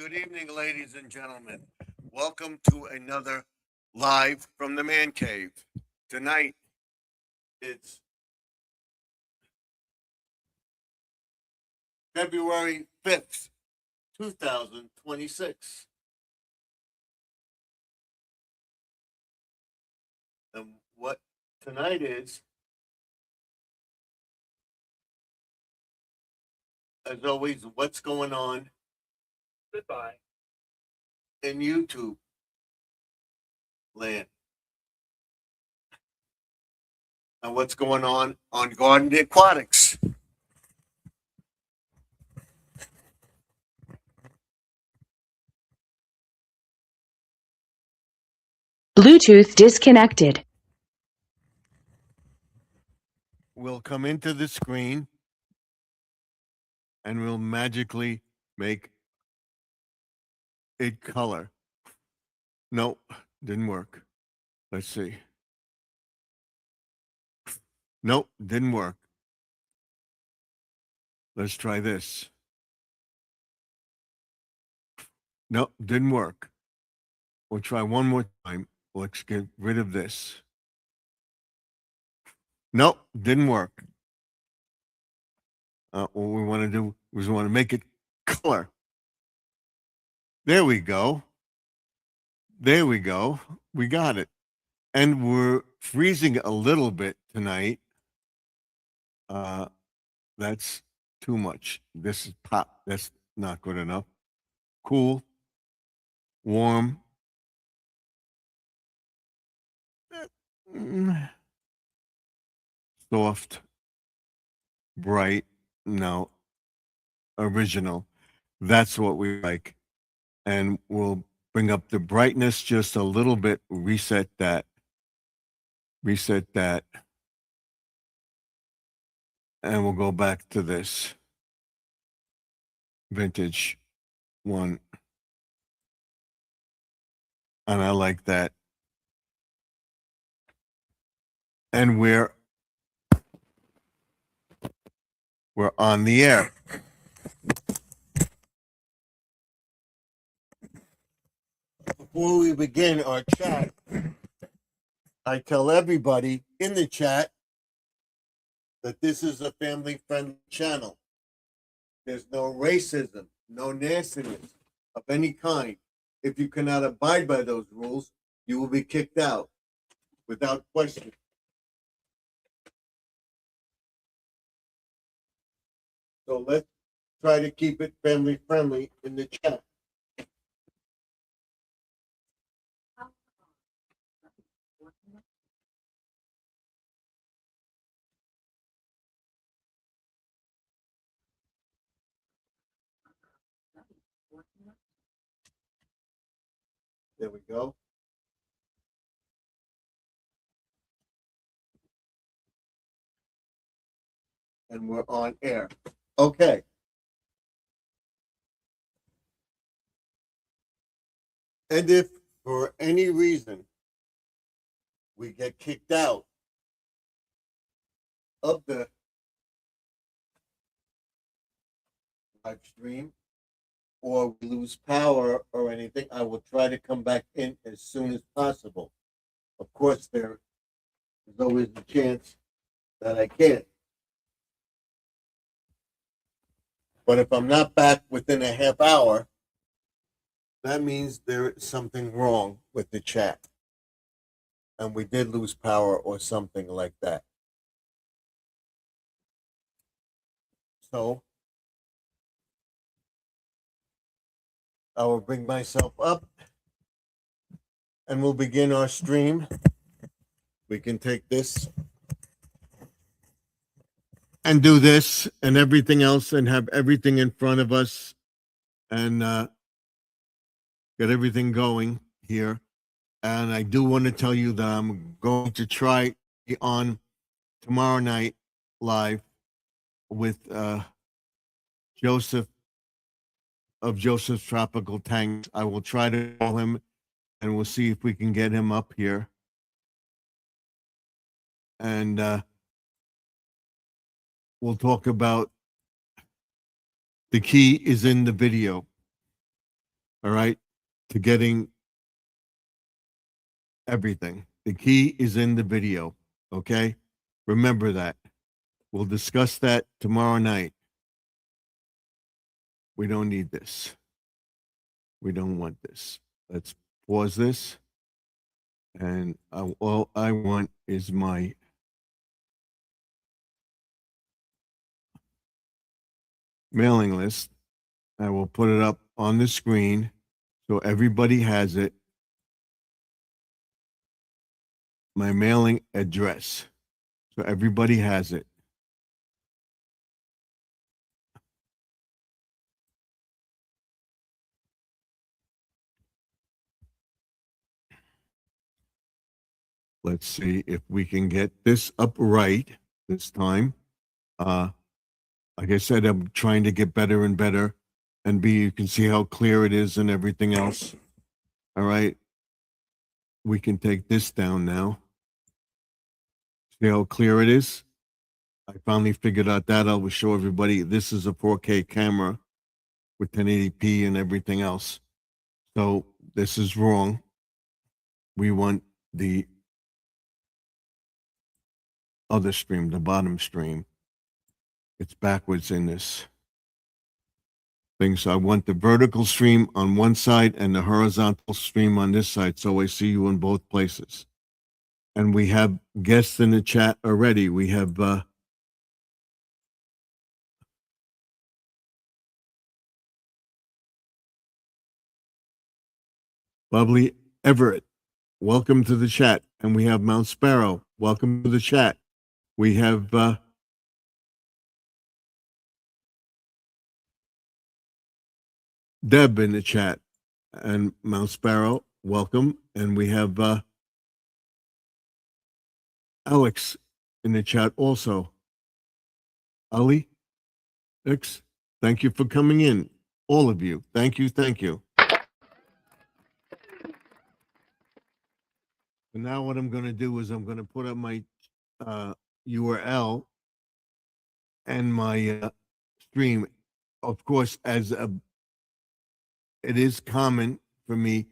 Good evening, ladies and gentlemen. Welcome to another live from the man cave. Tonight, it's February 5th, 2026. And what tonight is, as always, what's going on Goodbye. in YouTube land. And what's going on Garden Aquatics. Bluetooth disconnected. We'll come into the screen and we'll magically make it color. No, didn't work. Let's see. Nope, didn't work. Let's try this. Nope, didn't work. We'll try one more time. Let's get rid of this. Nope, didn't work. What we want to do is we want to make it color. There we go. There we go. We got it. And we're freezing a little bit tonight. That's too much. This is pop. That's not good enough. Cool. Warm. Soft. Bright. No. Original. That's what we like. And we'll bring up the brightness just a little bit. Reset that. Reset that. And we'll go back to this. Vintage one. And I like that. And we're on the air. Before we begin our chat, I tell everybody in the chat that this is a family-friendly channel. There's no racism, no nastiness of any kind. If you cannot abide by those rules, you will be kicked out without question. So let's try to keep it family-friendly in the chat. There we go. And we're on air. Okay. And if for any reason we get kicked out of the live stream or we lose power or anything, I will try to come back in as soon as possible. Of course, there is always a chance that I can't. But if I'm not back within a half hour, that means there is something wrong with the chat. And we did lose power or something like that. So I will bring myself up and we'll begin our stream. We can take this and do this and everything else and have everything in front of us and get everything going here. And I do want to tell you that I'm going to try on tomorrow night live with Joseph of Joseph's Tropical Tanks. I will try to call him and we'll see if we can get him up here. And we'll talk about the key is in the video. all right, to getting everything. The key is in the video, okay? Remember that. We'll discuss that tomorrow night. We don't need this. We don't want this. Let's pause this. And all I want is my mailing list. I will put it up on the screen so everybody has it. My mailing address. So everybody has it. Let's see if we can get this up right this time. Like I said, I'm trying to get better and better. And B, you can see how clear it is and everything else. All right. We can take this down now. See how clear it is? I finally figured out that. I will show everybody this is a 4K camera with 1080p and everything else. So this is wrong. We want the other stream, the bottom stream. It's backwards in this thing. So I want the vertical stream on one side and the horizontal stream on this side. So I see you in both places. And we have guests in the chat already. We have Bubbly Everett. Welcome to the chat. And we have Mount Sparrow. Welcome to the chat. We have Deb in the chat. And Mount Sparrow, welcome. And we have Alex in the chat also. Ali, X, thank you for coming in. All of you. Thank you. Thank you. And now what I'm going to do is I'm going to put up my URL and my stream. Of course, as it is common for me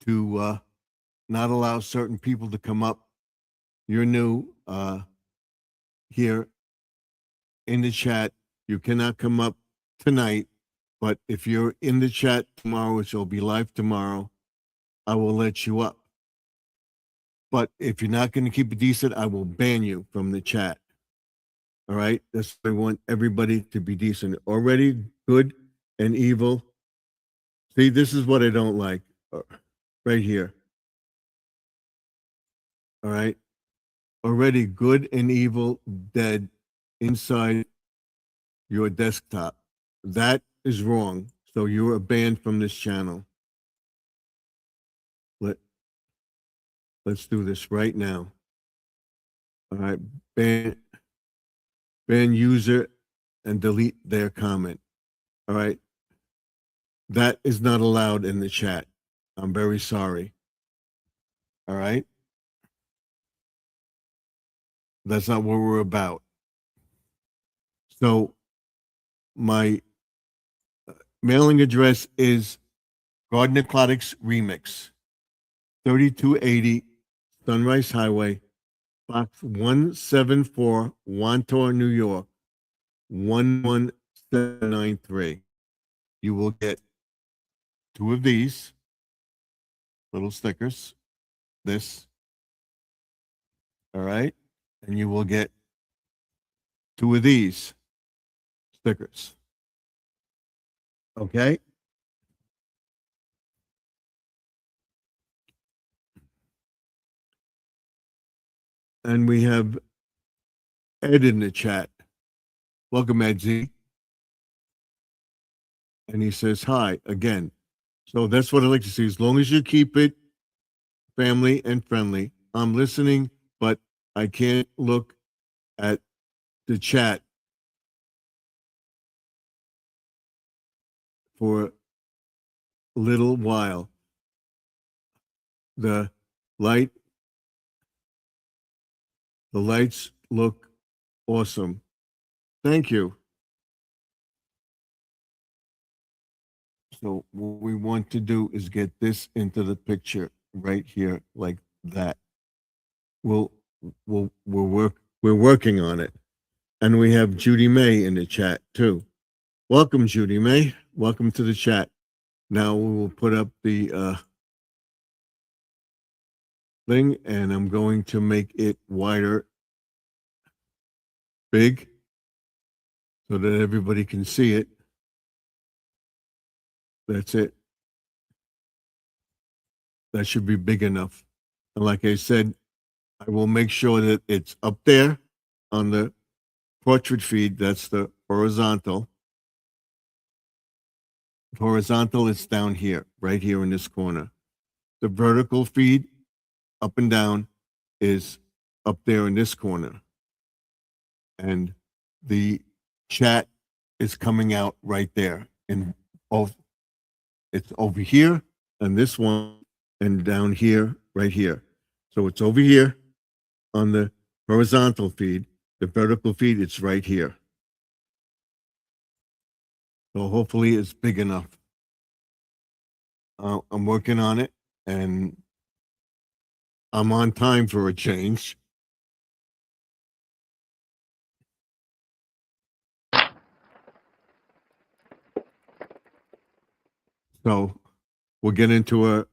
to not allow certain people to come up. You're new here in the chat. You cannot come up tonight, but if you're in the chat tomorrow, which will be live tomorrow, I will let you up. But if you're not going to keep it decent, I will ban you from the chat. All right? That's I want everybody to be decent. Already good and evil. See, this is what I don't like. Right here. All right? Already good and evil dead inside your desktop. That is wrong. So you are banned from this channel. Let's do this right now. All right, ban user and delete their comment. All right. That is not allowed in the chat. I'm very sorry. All right. That's not what we're about. So my mailing address is Garden Aquatics Remix, 3280 Sunrise Highway, Box 174, Wantor, New York, 11793. You will get 2 of these little stickers. This. All right. And you will get 2 of these stickers. Okay. And we have Ed in the chat. Welcome, Ed Z. And he says hi again. So that's what I like to see. As long as you keep it family and friendly. I'm listening, but I can't look at the chat for a little while. The lights look awesome. Thank you. So what we want to do is get this into the picture right here, like that. We're working on it. And we have Judy May in the chat too. Welcome, Judy May. Welcome to the chat. Now we will put up the thing, and I'm going to make it wider, big, so that everybody can see it. That's it. That should be big enough. And like I said, I will make sure that it's up there on the portrait feed. That's the horizontal. Horizontal is down here, right here in this corner. The vertical feed, up and down, is up there in this corner. And the chat is coming out right there. And it's over here, and this one, and down here, right here. So it's over here on the horizontal feed. The vertical feed, it's right here. So hopefully it's big enough. I'm working on it, and I'm on time for a change. So we'll get into a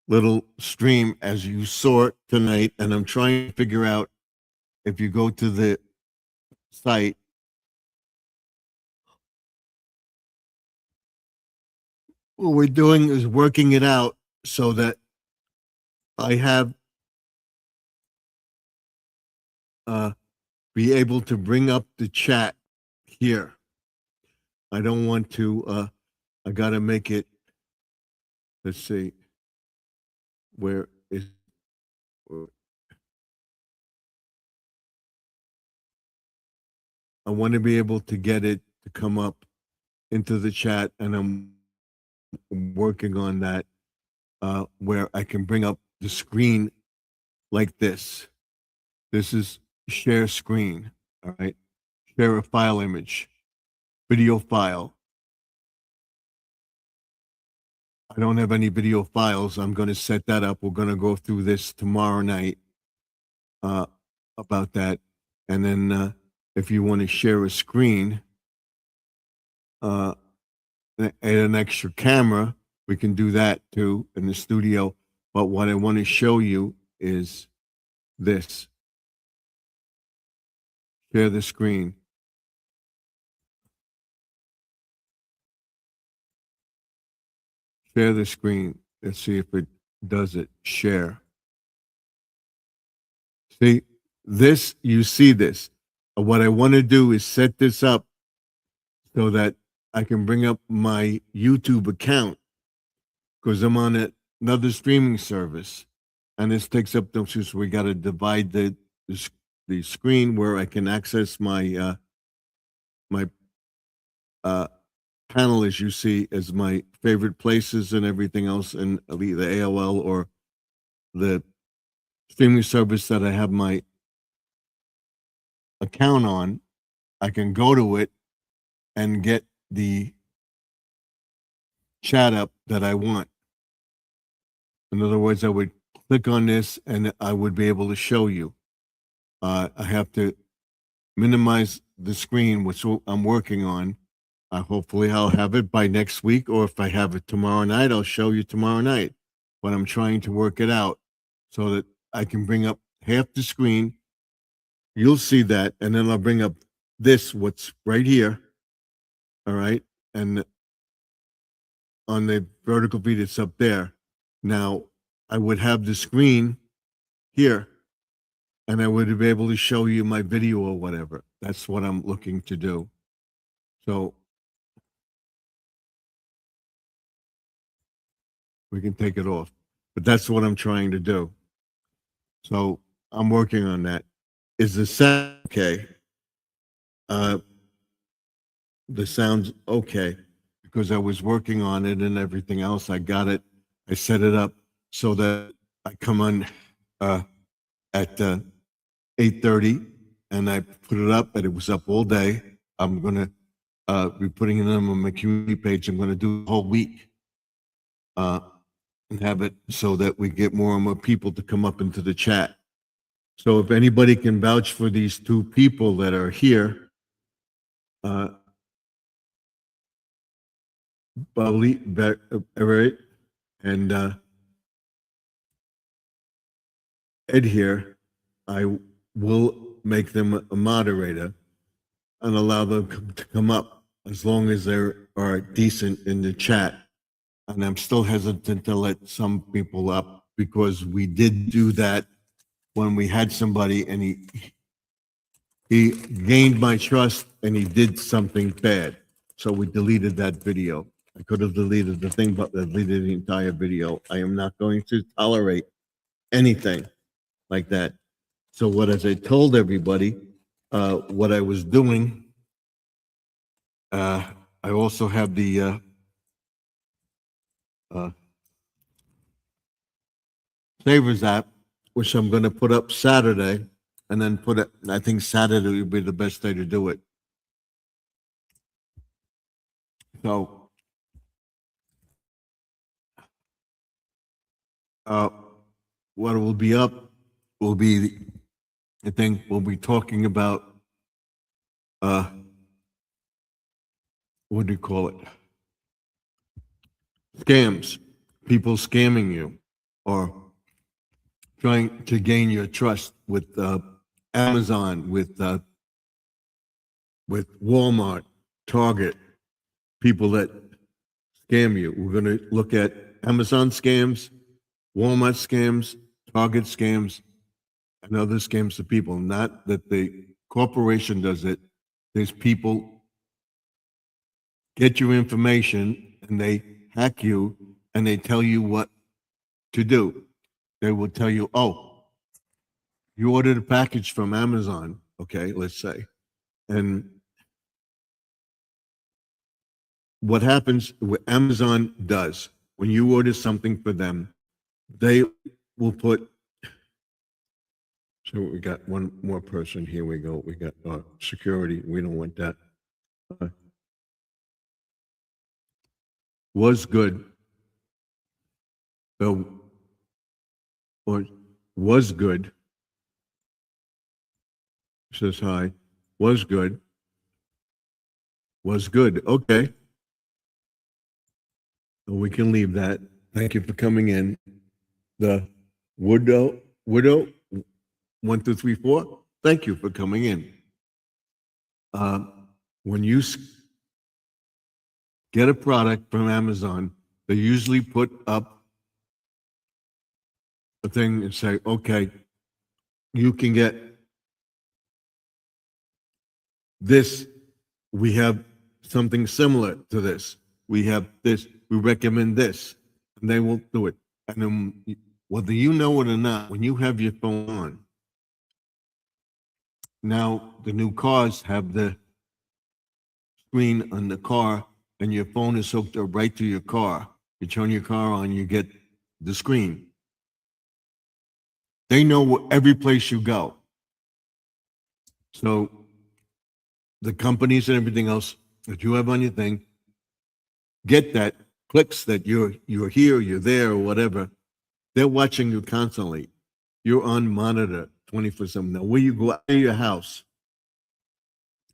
little stream as you saw it tonight, and I'm trying to figure out if you go to the site, what we're doing is working it out so that I have be able to bring up the chat here. I don't want to I gotta make it, let's see, where is I want to be able to get it to come up into the chat, and I'm working on that where I can bring up the screen like this. This is share screen, all right? Share a file image, video file. I don't have any video files. I'm going to set that up. We're going to go through this tomorrow night about that. And then if you want to share a screen, add an extra camera, we can do that too in the studio. But what I want to show you is this. Share the screen. Share the screen. Let's see if it does it. Share. See, this, you see this. What I want to do is set this up so that I can bring up my YouTube account because I'm on another streaming service. And this takes up the, so we got to divide the screen where I can access my panel, as you see, as my favorite places and everything else, and the AOL or the streaming service that I have my account on. I can go to it and get the chat up that I want. In other words, I would click on this and I would be able to show you. I have to minimize the screen, which I'm working on. Hopefully I'll have it by next week, or if I have it tomorrow night, I'll show you tomorrow night. But I'm trying to work it out so that I can bring up half the screen. You'll see that, and then I'll bring up this, what's right here. All right. And on the vertical feed, it's up there. Now, I would have the screen here, and I would be able to show you my video or whatever. That's what I'm looking to do. So we can take it off, but that's what I'm trying to do. So I'm working on that. Is the sound okay? The sound's okay because I was working on it and everything else. I got it. I set it up so that I come on at 8:30 and I put it up, and it was up all day. I'm going to be putting them on my community page. I'm going to do the whole week. And have it so that we get more and more people to come up into the chat. So if anybody can vouch for these two people that are here, Bubbly, Everett, and Ed here, I will make them a moderator and allow them to come up as long as they are decent in the chat. And I'm still hesitant to let some people up because we did do that when we had somebody and he gained my trust and he did something bad. So we deleted that video. I could have deleted the thing, but I deleted the entire video. I am not going to tolerate anything like that. So what, as I told everybody, what I was doing, I also have the Savers app, which I'm going to put up Saturday, and then put it. I think Saturday would be the best day to do it. So, what will be up will be, I think we'll be talking about, what do you call it? Scams, people scamming you, or trying to gain your trust with Amazon, with Walmart, Target, people that scam you. We're going to look at Amazon scams, Walmart scams, Target scams, and other scams to people. Not that the corporation does it. There's people get your information and they hack you and they tell you what to do. They will tell you, oh, you ordered a package from Amazon, okay, let's say. And what happens, what Amazon does, when you order something for them, they will put, so we got one more person, here we go, we got security, we don't want that. Was good. So, or was good. Says hi. Was good. Was good. Okay. So we can leave that. Thank you for coming in. The widow 1, 2, 3, 4. Thank you for coming in. When you get a product from Amazon, they usually put up a thing and say, okay, you can get this. We have something similar to this. We have this. We recommend this. And they will do it. And then, whether you know it or not, when you have your phone on, now the new cars have the screen on the car and your phone is hooked up right to your car. You turn your car on, you get the screen. They know every place you go. So the companies and everything else that you have on your thing get that, clicks that you're here, you're there, or whatever. They're watching you constantly. You're on monitor 24/7. Now, where you go out of your house,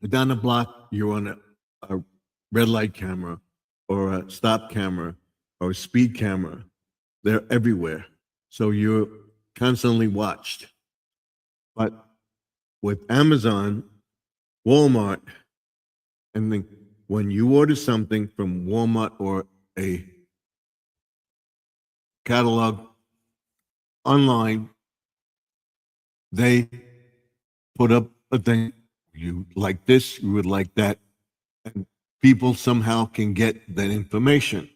down the block, you're on a red light camera or a stop camera or a speed camera. They're everywhere. So you're constantly watched. But with Amazon, Walmart, and then when you order something from Walmart or a catalog online, they put up a thing. You like this, you would like that. And people somehow can get that information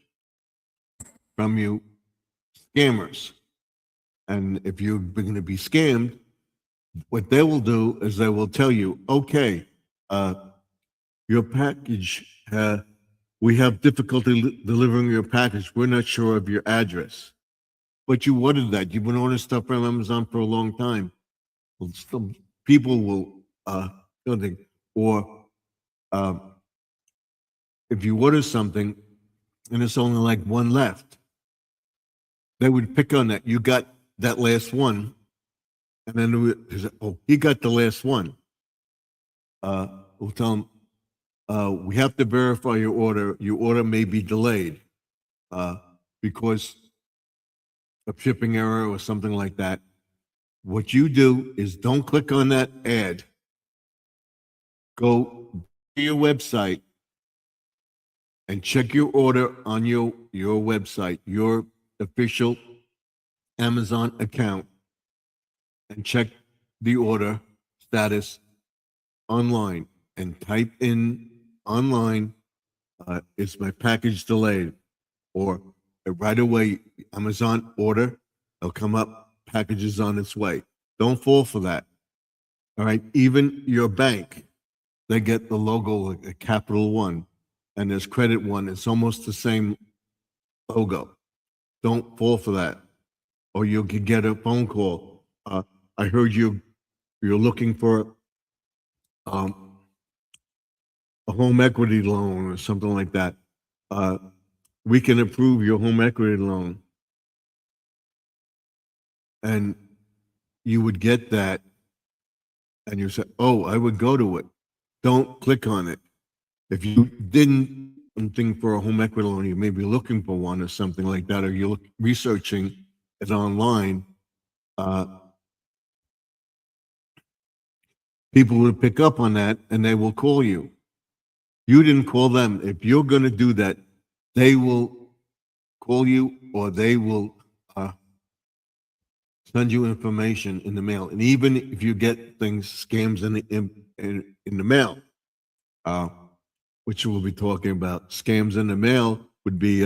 from you, scammers. And if you're going to be scammed, what they will do is they will tell you, okay, your package, we have difficulty delivering your package. We're not sure of your address. But you ordered that. You've been ordering stuff from Amazon for a long time. Well, some people will, or if you order something and it's only like one left, they would pick on that. You got that last one. And then they say, oh, he got the last one. We'll tell them, we have to verify your order. Your order may be delayed because of shipping error or something like that. What you do is don't click on that ad. Go to your website and check your order on your website, your official Amazon account, and check the order status online and type in online, is my package delayed? Or right away, Amazon order, it'll come up, package is on its way. Don't fall for that. All right. Even your bank, they get the logo, like a Capital One, and there's Credit One. It's almost the same logo. Don't fall for that. Or you could get a phone call. I heard you're looking for a home equity loan or something like that. We can approve your home equity loan. And you would get that and you say, oh, I would go to it. Don't click on it. If you didn't think for a home equity loan, you may be looking for one or something like that, or you're researching it online, people will pick up on that and they will call you. You didn't call them. If you're going to do that, they will call you or they will send you information in the mail. And even if you get things, scams in the mail, which we'll be talking about, scams in the mail would be,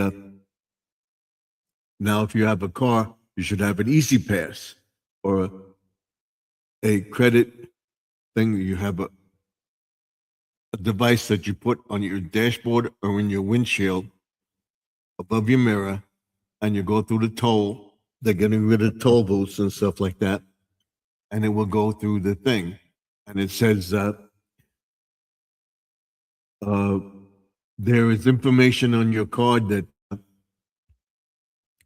now if you have a car, you should have an Easy Pass or a credit thing. You have a device that you put on your dashboard or in your windshield above your mirror, and you go through the toll. They're getting rid of toll booths and stuff like that, and it will go through the thing, and it says there is information on your card that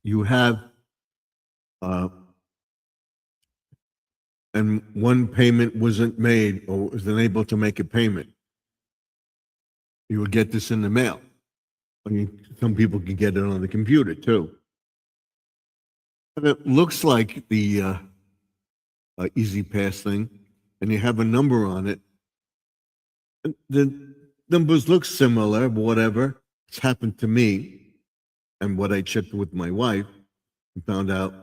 you have, and one payment wasn't made or was unable to make a payment. You will get this in the mail. I mean, some people can get it on the computer too. But it looks like the Easy Pass thing, and you have a number on it. And the numbers look similar, whatever. It's happened to me. And what I checked with my wife and found out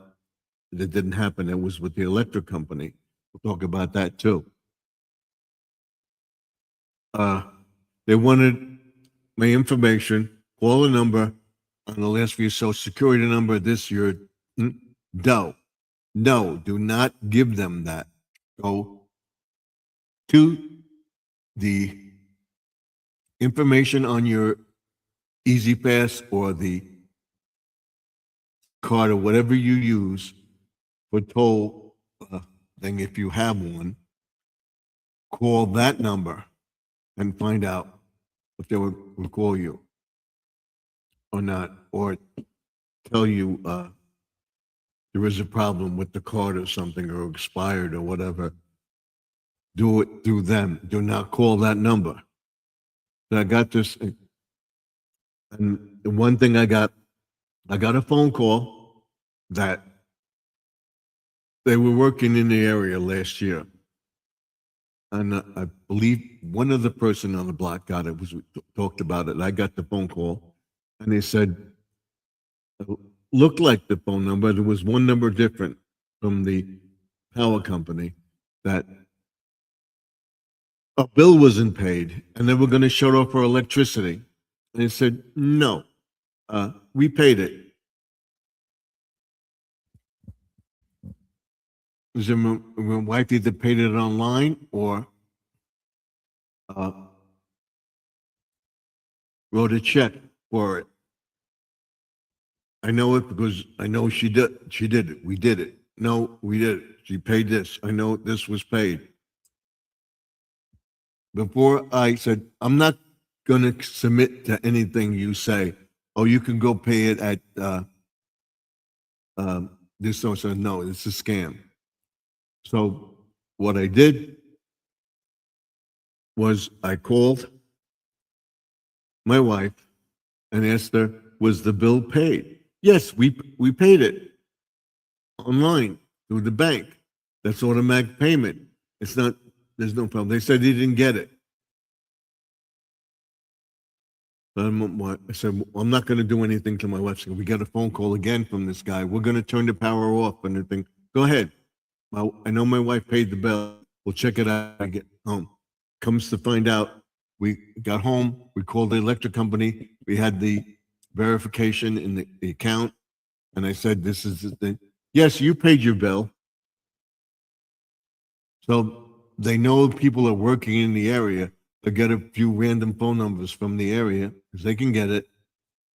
that it didn't happen. It was with the electric company. We'll talk about that too. They wanted my information, call a number on the last for your social security number, this year. No, do not give them that. Go to the information on your Easy Pass or the card or whatever you use for toll thing, if you have one. Call that number and find out if they will call you or not, or tell you there is a problem with the card or something, or expired or whatever. Do it through them. Do not call that number. So I got this, and the one thing I got a phone call that they were working in the area last year. And I believe one of the person on the block got it, talked about it. I got the phone call and they said, it looked like the phone number. There was one number different from the power company, that a bill wasn't paid and they were going to shut off our electricity. And they said, no, we paid it. My wife either paid it online or wrote a check for it. I know it because I know she did it. We did it. No, we did it. She paid this. I know this was paid. Before I said, I'm not going to submit to anything you say. Oh, you can go pay it at this so no, it's a scam. So what I did was I called my wife and asked her, was the bill paid? Yes, we paid it online through the bank. That's automatic payment. It's not, there's no problem. They said they didn't get it. I said, well, I'm not going to do anything to my wife. So we got a phone call again from this guy. We're going to turn the power off and everything. Go ahead. I know my wife paid the bill. We'll check it out when I get home. Comes to find out, we got home. We called the electric company. We had the verification in the account. And I said, this is the thing. Yes, you paid your bill. So they know people are working in the area. They get a few random phone numbers from the area because they can get it.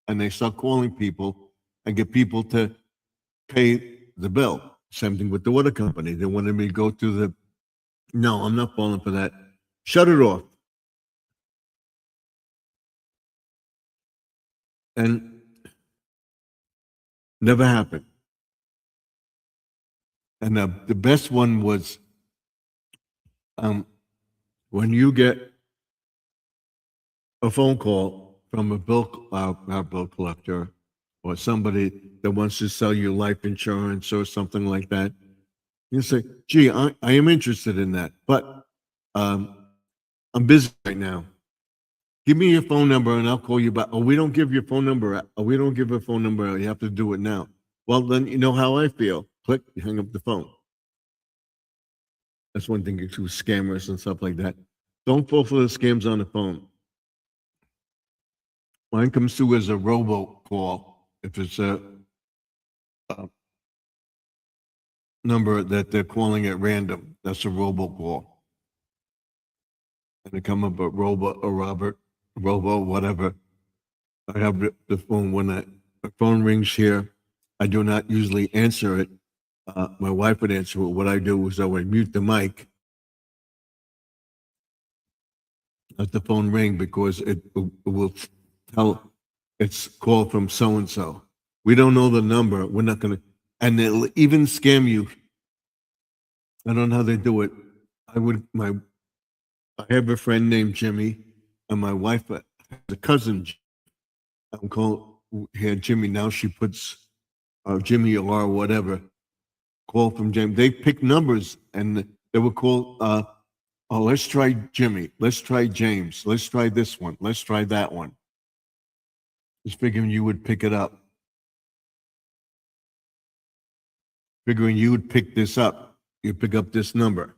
And they start calling people and get people to pay the bill. Same thing with the water company. They wanted me to go to the, no, I'm not falling for that. Shut it off. And never happened. And the best one was when you get a phone call from a our bill collector or somebody that wants to sell you life insurance or something like that, you say, gee, I am interested in that, but I'm busy right now. Give me your phone number and I'll call you back. Oh, we don't give your phone number out. Oh, we don't give a phone number out. You have to do it now. Well, then you know how I feel. Click, you hang up the phone. That's one thing to scammers and stuff like that. Don't fall for the scams on the phone. Mine comes through as a robocall. If it's a number that they're calling at random, that's a robocall. And they come up a Robo or Robert, Robo, whatever. I have the phone when the phone rings here. I do not usually answer it. My wife would answer it. What I do is I would mute the mic. Let the phone ring because it will tell it's called from so-and-so. We don't know the number. We're not going to, and they'll even scam you. I don't know how they do it. I have a friend named Jimmy, and my wife has a cousin. I'm calling here Jimmy. Now she puts Jimmy or whatever. Call from Jimmy. They pick numbers, and they would call. Oh, let's try Jimmy. Let's try James. Let's try this one. Let's try that one. Just figuring you would pick it up. Figuring you would pick this up. You pick up this number.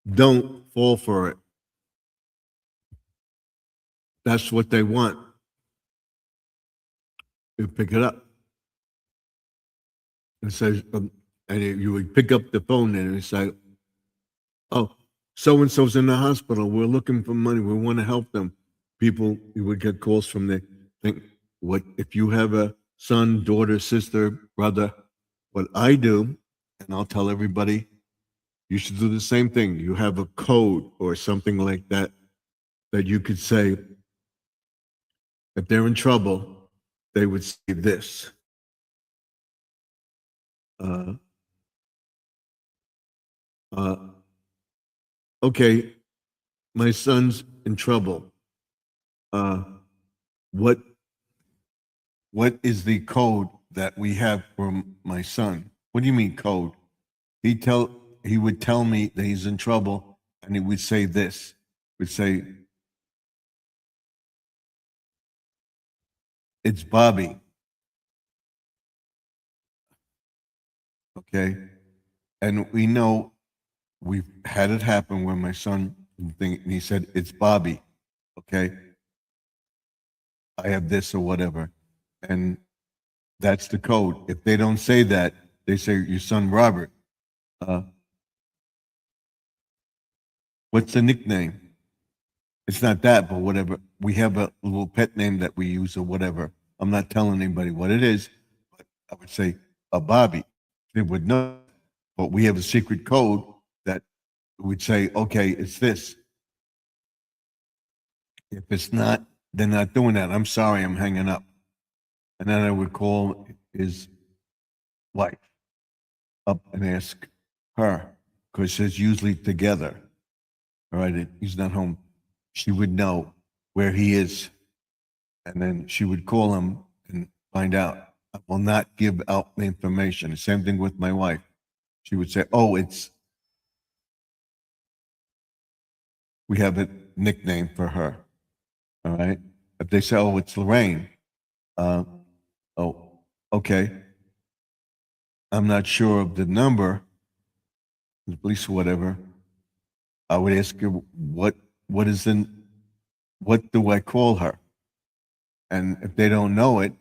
Don't fall for it. That's what they want. You pick it up. It says, and you would pick up the phone and it's like, oh, so-and-so's in the hospital. We're looking for money. We want to help them. People, you would get calls from the think, what if you have a son, daughter, sister, brother, what I do, and I'll tell everybody, you should do the same thing. You have a code or something like that, that you could say, if they're in trouble, they would say this. Okay, my son's in trouble. What is the code that we have for my son? What do you mean code? He would tell me that he's in trouble, and he would say this. Would say, it's Bobby. Okay, and we know we've had it happen where my son, and he said, it's Bobby. Okay, I have this or whatever. And that's the code. If they don't say that, they say, your son Robert. What's the nickname? It's not that, but whatever. We have a little pet name that we use or whatever. I'm not telling anybody what it is, but I would say a Bobby. They would know, but we have a secret code that would say, okay, it's this. If it's not, they're not doing that. I'm sorry, I'm hanging up. And then I would call his wife up and ask her, because it's usually together. All right, he's not home. She would know where he is. And then she would call him and find out. I will not give out the information. The same thing with my wife. She would say, oh, we have a nickname for her. All right. If they say, oh, it's Lorraine. Oh, okay. I'm not sure of the number, the police or whatever. I would ask her, what do I call her? And if they don't know it,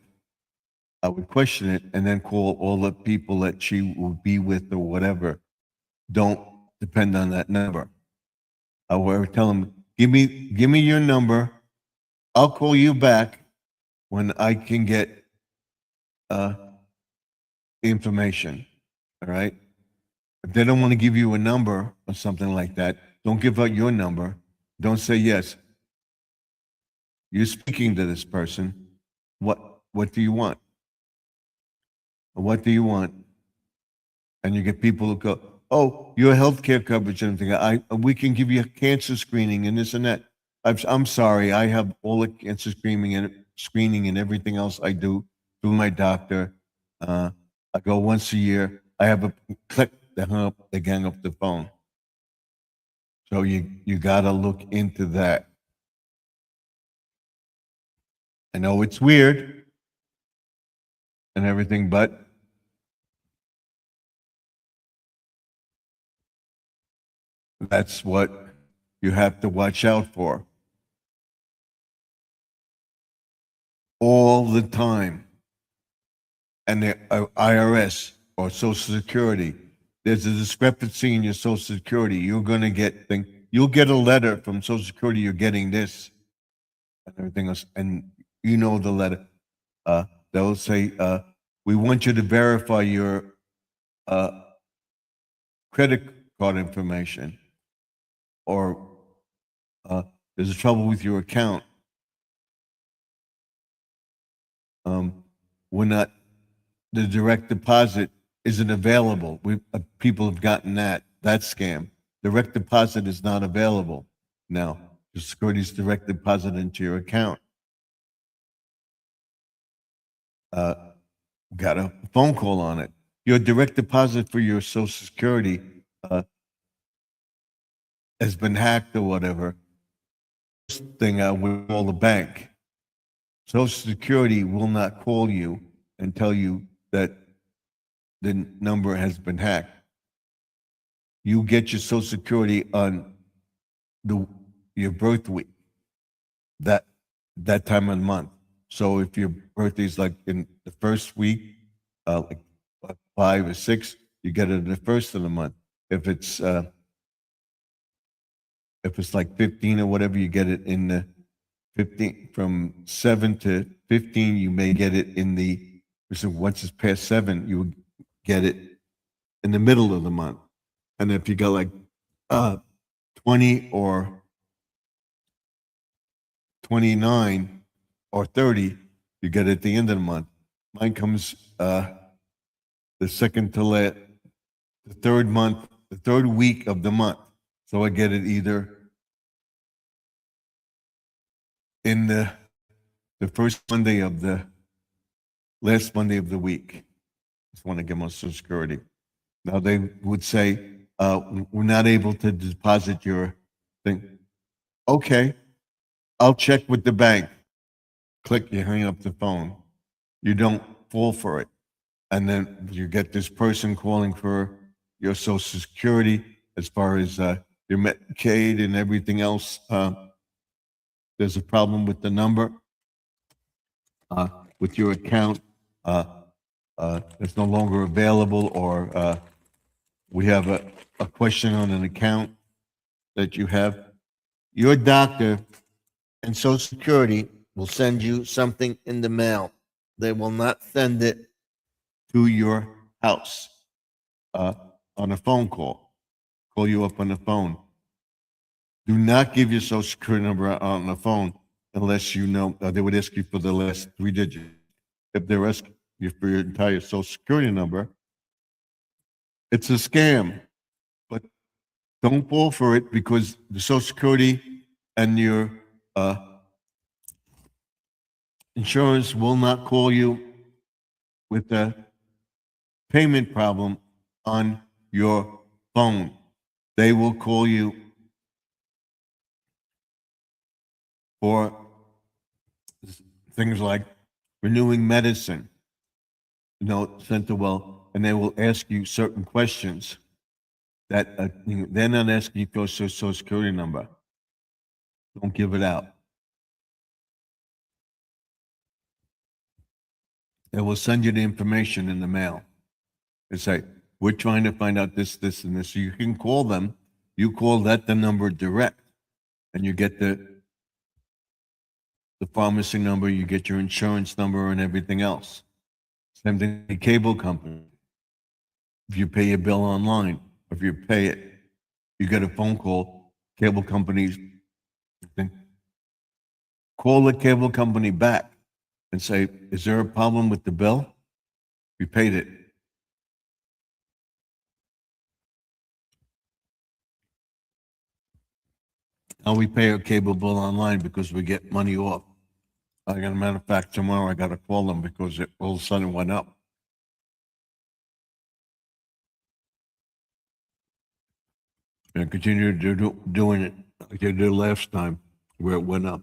I would question it and then call all the people that she will be with or whatever. Don't depend on that number. I would tell them, give me your number. I'll call you back when I can get information. All right. If they don't want to give you a number or something like that, don't give out your number. Don't say yes. You're speaking to this person. What do you want? What do you want? And you get people who go, oh, your healthcare coverage and everything. We can give you cancer screening and this and that. I'm sorry, I have all the cancer screening and everything else I do through my doctor. I go once a year. I have a click. They hang up the phone. So you got to look into that. I know it's weird and everything, but that's what you have to watch out for. All the time. And the IRS or Social Security, there's a discrepancy in your Social Security. You're going to get you'll get a letter from Social Security, you're getting this and everything else. And you know the letter. They'll say, we want you to verify your credit card information, or there's a trouble with your account. The direct deposit isn't available. People have gotten that scam. Direct deposit is not available now. The security's direct deposit into your account. Got a phone call on it. Your direct deposit for your Social Security has been hacked or whatever. First thing I would call the bank. Social Security will not call you and tell you that the number has been hacked. You get your Social Security on your birth week, that time of the month. So if your birthday is like in the first week, like 5 or 6, you get it in the first of the month. If it's like 15 or whatever, you get it in the 15. From 7 to 15, you may get it in the. So once it's past 7, you would get it in the middle of the month. And if you got like 20 or 29 or 30, you get it at the end of the month. Mine comes the second to last, the third week of the month. So I get it either in the first Monday of the last Monday of the week. Just want to get my Social Security. Now they would say, we're not able to deposit your thing. Okay, I'll check with the bank. Click, you hang up the phone. You don't fall for it. And then you get this person calling for your Social Security as far as your Medicaid and everything else. There's a problem with the number, with your account. It's no longer available, or we have a question on an account that you have. Your doctor and Social Security will send you something in the mail. They will not send it to your house on a phone call you up on the phone. Do not give your social security number out on the phone unless you know, they would ask you for the last 3 digits. If they're asking you for your entire social security number, it's a scam. But don't fall for it, because the social security and your insurance will not call you with a payment problem on your phone. They will call you for things like renewing medicine, Centerwell, and they will ask you certain questions that they're not asking you for your social security number. Don't give it out. They will send you the information in the mail. They say, we're trying to find out this, this, and this. So you can call them. You call the number direct, and you get the pharmacy number, you get your insurance number and everything else. Same thing with the cable company. If you pay your bill online, if you pay it, you get a phone call, cable companies, call the cable company back and say, is there a problem with the bill? We paid it. Now we pay our cable bill online because we get money off. As a matter of fact, tomorrow I got to call them because it all of a sudden went up. And continue to doing it like they did last time, where it went up.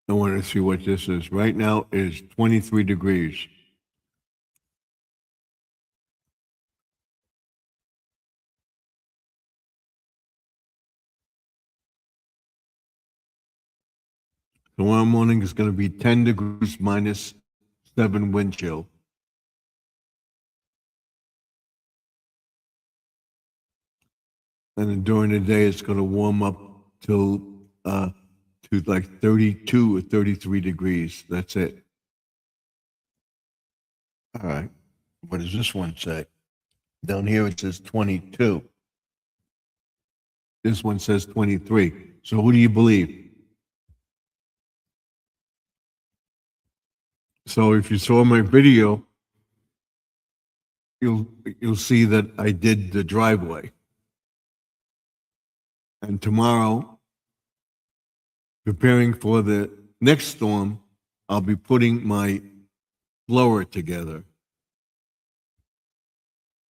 I want to see what this is. Right now is 23 degrees. Tomorrow morning is going to be 10 degrees minus 7 wind chill. And then during the day, it's going to warm up to like 32 or 33 degrees. That's it. All right. What does this one say? Down here it says 22. This one says 23. So who do you believe? So if you saw my video, you'll see that I did the driveway. And tomorrow, preparing for the next storm, I'll be putting my blower together.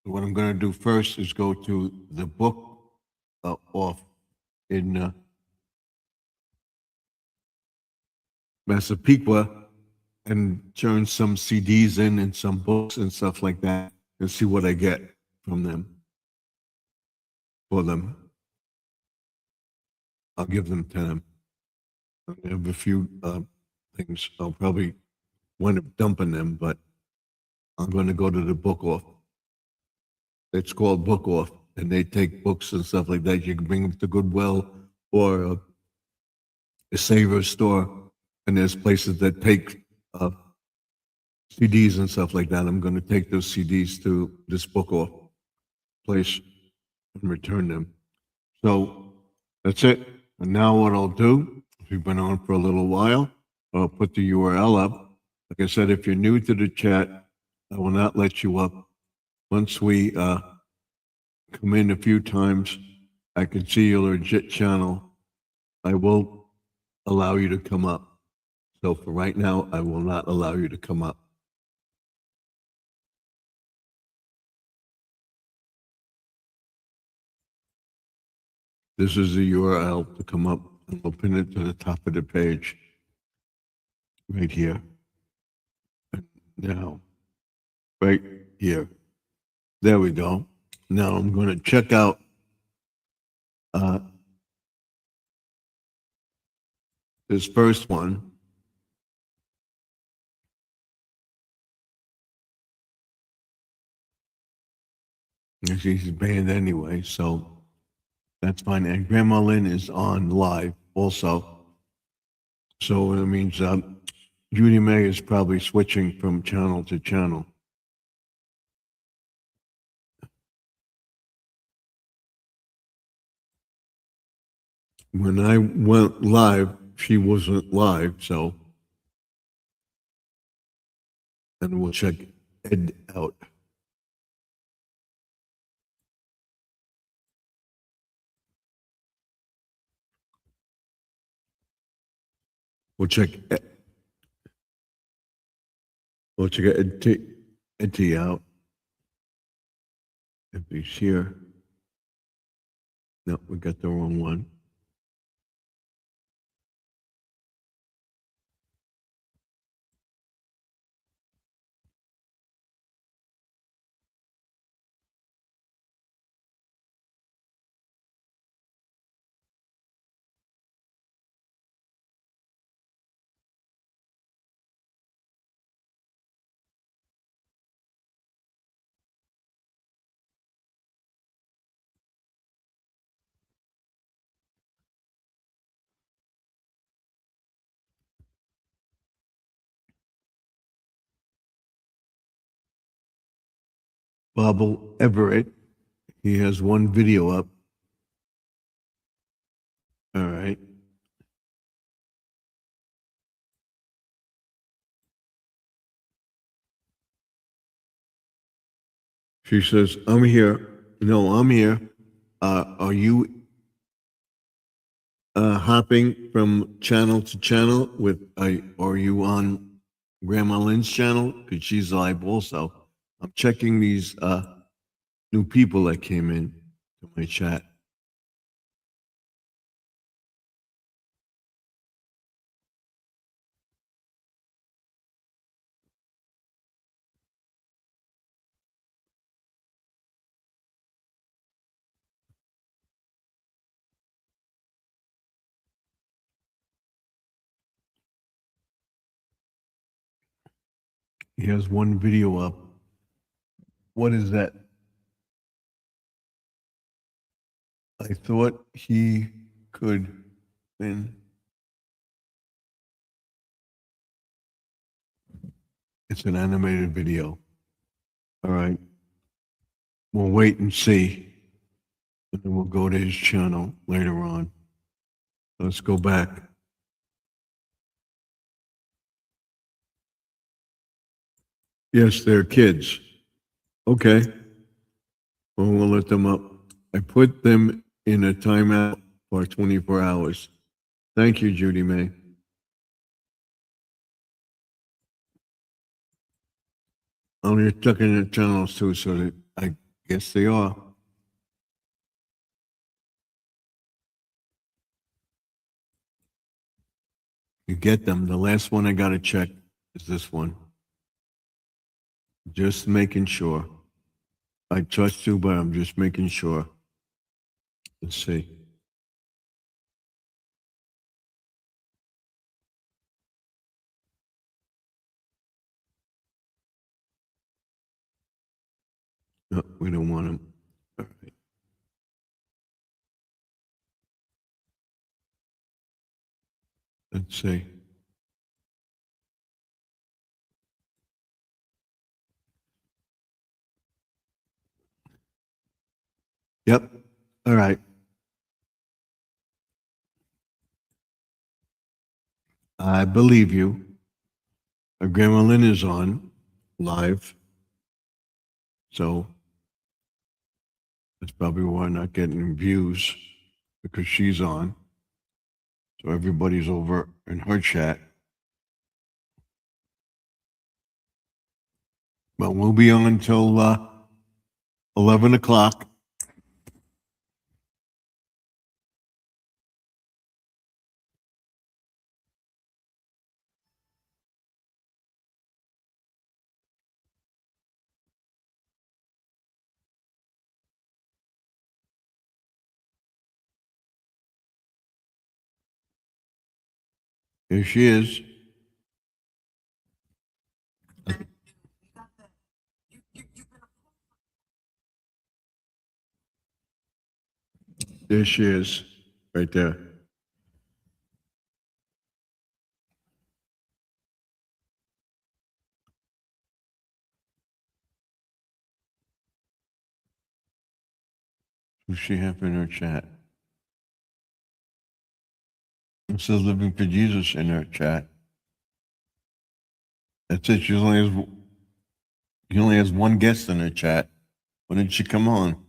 What I'm going to do first is go to the book off in Massapequa and turn some CDs in and some books and stuff like that and see what I get from them, for them. I'll give them to them. I have a few things. I'll probably wind up dumping them, but I'm going to go to the book off. It's called Book Off, and they take books and stuff like that. You can bring them to Goodwill or a Saver store, and there's places that take CDs and stuff like that. I'm going to take those CDs to this Book Off place and return them. So that's it. And now what I'll do, if you've been on for a little while, I'll put the URL up. Like I said, if you're new to the chat, I will not let you up. Once we come in a few times, I can see your legit channel, I will allow you to come up. So for right now, I will not allow you to come up. This is the URL to come up, and we'll pin it to the top of the page, right here. Now, right here. There we go. Now I'm going to check out this first one. He's banned anyway, so that's fine. And Grandma Lynn is on live also. So that means Judy May is probably switching from channel to channel. When I went live, she wasn't live, so. And we'll check Ed out. We'll check. We'll check Ed T out. If he's here. No, we got the wrong one. Bobble Everett. He has one video up. All right. She says, I'm here. No, I'm here. Are you hopping from channel to channel with, are you on Grandma Lynn's channel? Because she's live also. I'm checking these new people that came in to my chat. He has one video up. What is that? I thought he could win. It's an animated video. All right. We'll wait and see. And then we'll go to his channel later on. Let's go back. Yes, they're kids. Okay. Well, we'll let them up. I put them in a timeout for 24 hours. Thank you, Judy May. Oh, you're checking the channels too, so that I guess they are. You get them. The last one I got to check is this one. Just making sure. I trust you, but I'm just making sure. Let's see. No, we don't want them. All right. Let's see. Yep. All right. I believe you. Grandma Lynn is on live. So that's probably why I'm not getting views, because she's on. So everybody's over in her chat. But we'll be on until 11 o'clock. Here she is. There she is, right there. Who's she have in her chat? It says Living for Jesus in her chat. That's it. She only has one guest in her chat. When did she come on?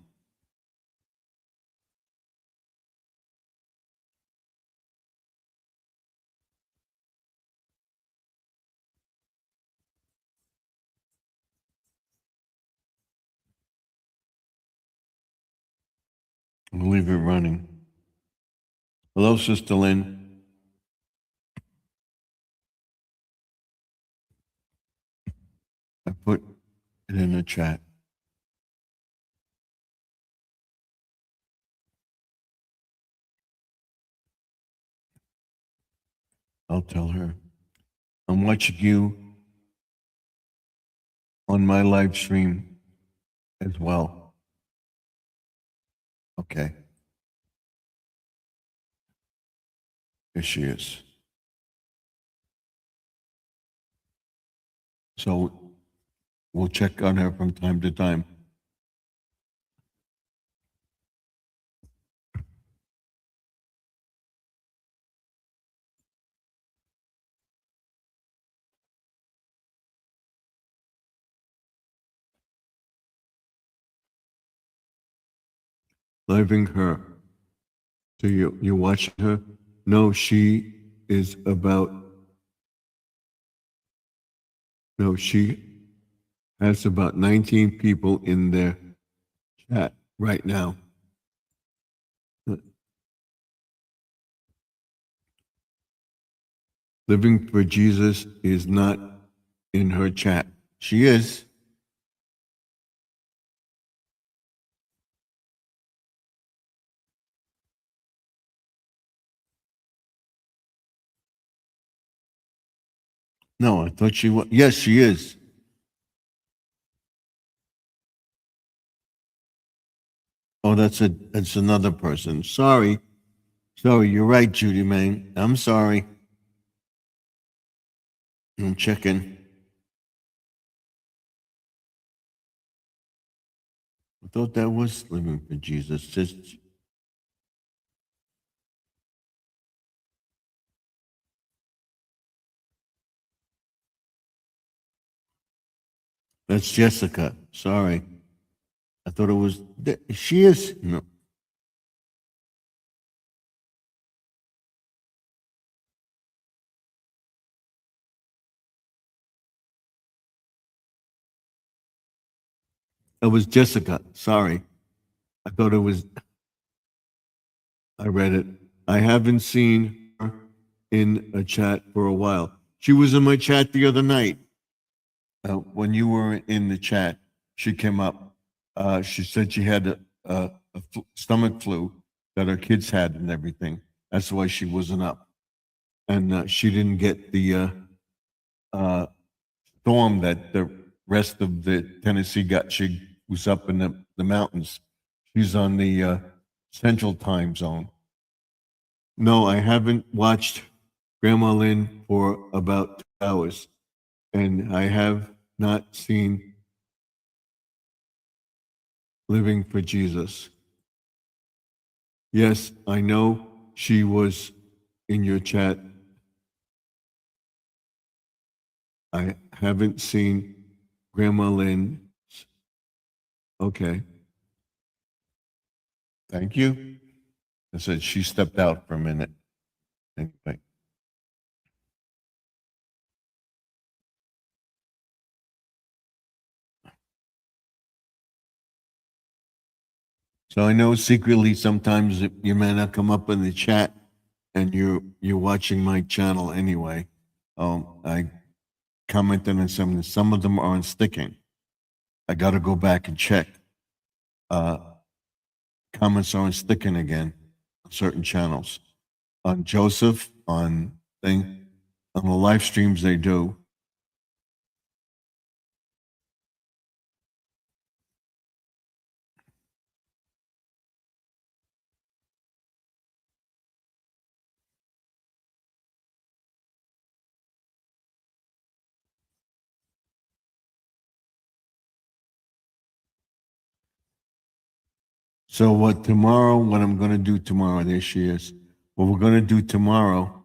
We'll leave it running. Hello, Sister Lynn. I put it in the chat. I'll tell her. I'm watching you on my live stream as well. Okay. Here she is. So we'll check on her from time to time. Living her. So you're watching her? No, she is about. No, she has about 19 people in their chat right now. Living for Jesus is not in her chat. She is. No, I thought she was. Yes, she is. Oh, that's another person. Sorry. You're right, Judy Mang. I'm sorry. I'm checking. I thought that was Living for Jesus. That's Jessica. Sorry. I thought it was. She is. No. It was Jessica. Sorry. I thought it was. I read it. I haven't seen her in a chat for a while. She was in my chat the other night. When you were in the chat, she came up. She said she had a stomach flu that her kids had and everything. That's why she wasn't up. And she didn't get the storm that the rest of the Tennessee got. She was up in the mountains. She's on the central time zone. No, I haven't watched Grandma Lynn for about 2 hours, and I have not seen Living for Jesus. Yes, I know she was in your chat. I haven't seen Grandma Lynn. Okay. Thank you. I said she stepped out for a minute. Anyway. So I know secretly sometimes you may not come up in the chat, and you're watching my channel anyway. I commented on some of them aren't sticking. I got to go back and check. Comments aren't sticking again on certain channels. On Joseph, on the live streams they do. So what I'm going to do tomorrow, there she is. What we're going to do tomorrow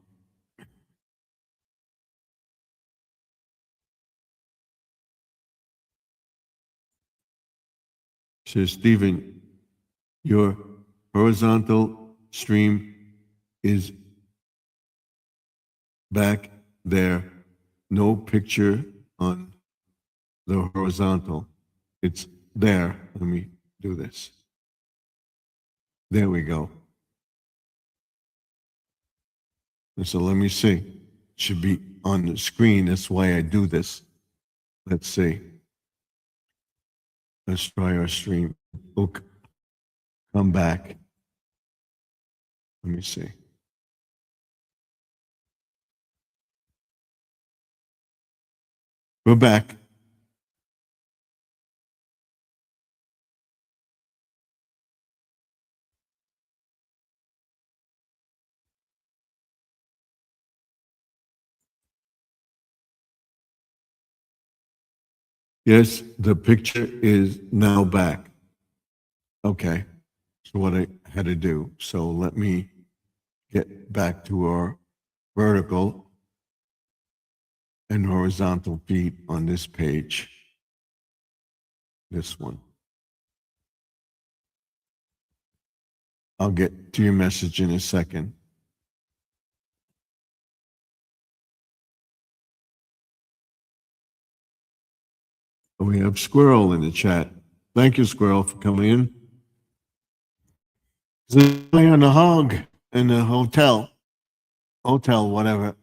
Says Stephen, your horizontal stream is back there. No picture on the horizontal. It's there. Let me do this. There we go. And so let me see. It should be on the screen. That's why I do this. Let's see. Let's try our stream. Look, come back. Let me see. We're back. Yes, the picture is now back. Okay, so what I had to do. So let me get back to our vertical and horizontal feed on this page. This one. I'll get to your message in a second. We have Squirrel in the chat. Thank you, Squirrel, for coming in. There's a guy on the hog in the hotel, whatever.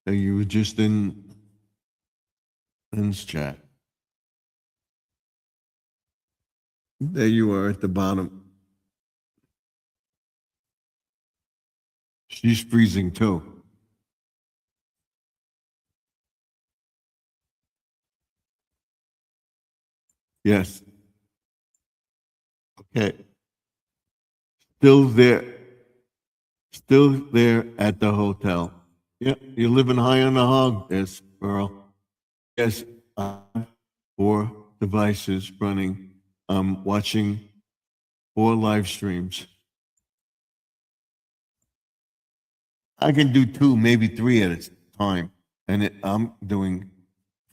You were just in this chat. There you are at the bottom. She's freezing too. Yes. Okay. Still there at the hotel. Yep, you're living high on the hog, this girl. Yes, 4 devices running. I'm watching 4 live streams. I can do 2, maybe 3 at a time, and I'm doing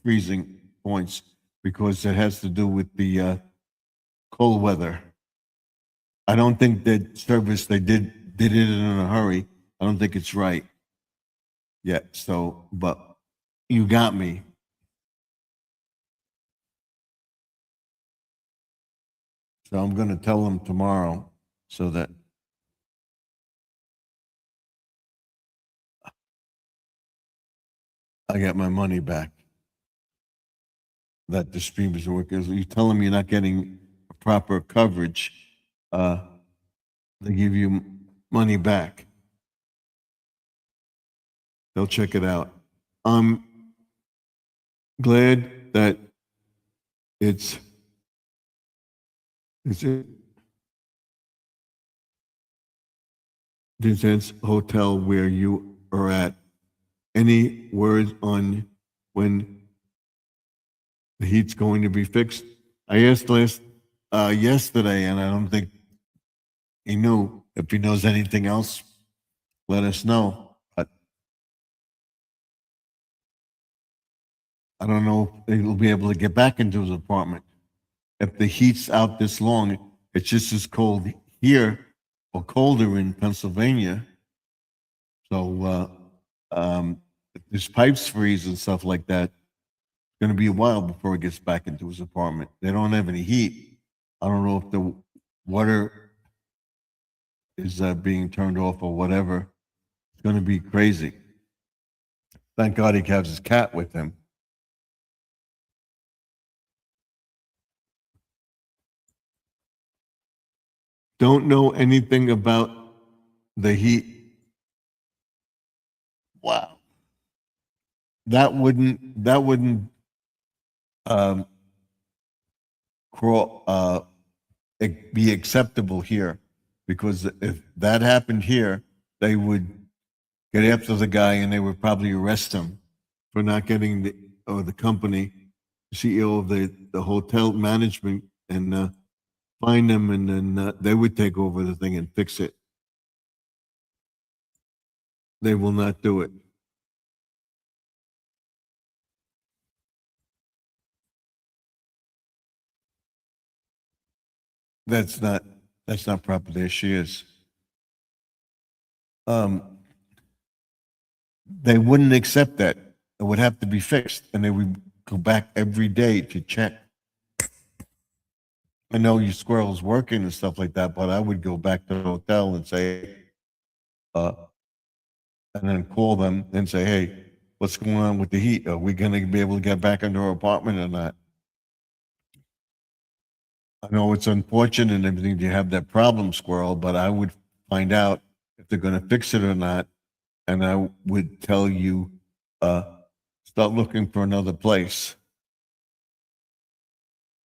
freezing points because it has to do with the cold weather. I don't think that service they did it in a hurry. I don't think it's right yet. So, but you got me. So I'm going to tell them tomorrow so that I get my money back. That the stream is working. You tell them you're not getting proper coverage. They give you money back. They'll check it out. I'm glad that it's Descents Hotel where you are at. Any words on when the heat's going to be fixed? I asked yesterday, and I don't think he knew. If he knows anything else, let us know. But I don't know if he'll be able to get back into his apartment. If the heat's out this long, it's just as cold here or colder in Pennsylvania. So if there's pipes freeze and stuff like that, it's going to be a while before he gets back into his apartment. They don't have any heat. I don't know if the water is being turned off or whatever. It's going to be crazy. Thank God he has his cat with him. Don't know anything about the heat. Wow. That wouldn't be acceptable here, because if that happened here, they would get after the guy and they would probably arrest him for not getting the company, CEO of the hotel management, and find them, and then they would take over the thing and fix it. They will not do it. That's not proper. There she is. They wouldn't accept that. It would have to be fixed, and they would go back every day to check. I know you squirrels working and stuff like that, but I would go back to the hotel and say, and then call them and say, hey, what's going on with the heat? Are we going to be able to get back into our apartment or not? I know it's unfortunate and everything to have that problem, squirrel, but I would find out if they're going to fix it or not. And I would tell you, start looking for another place.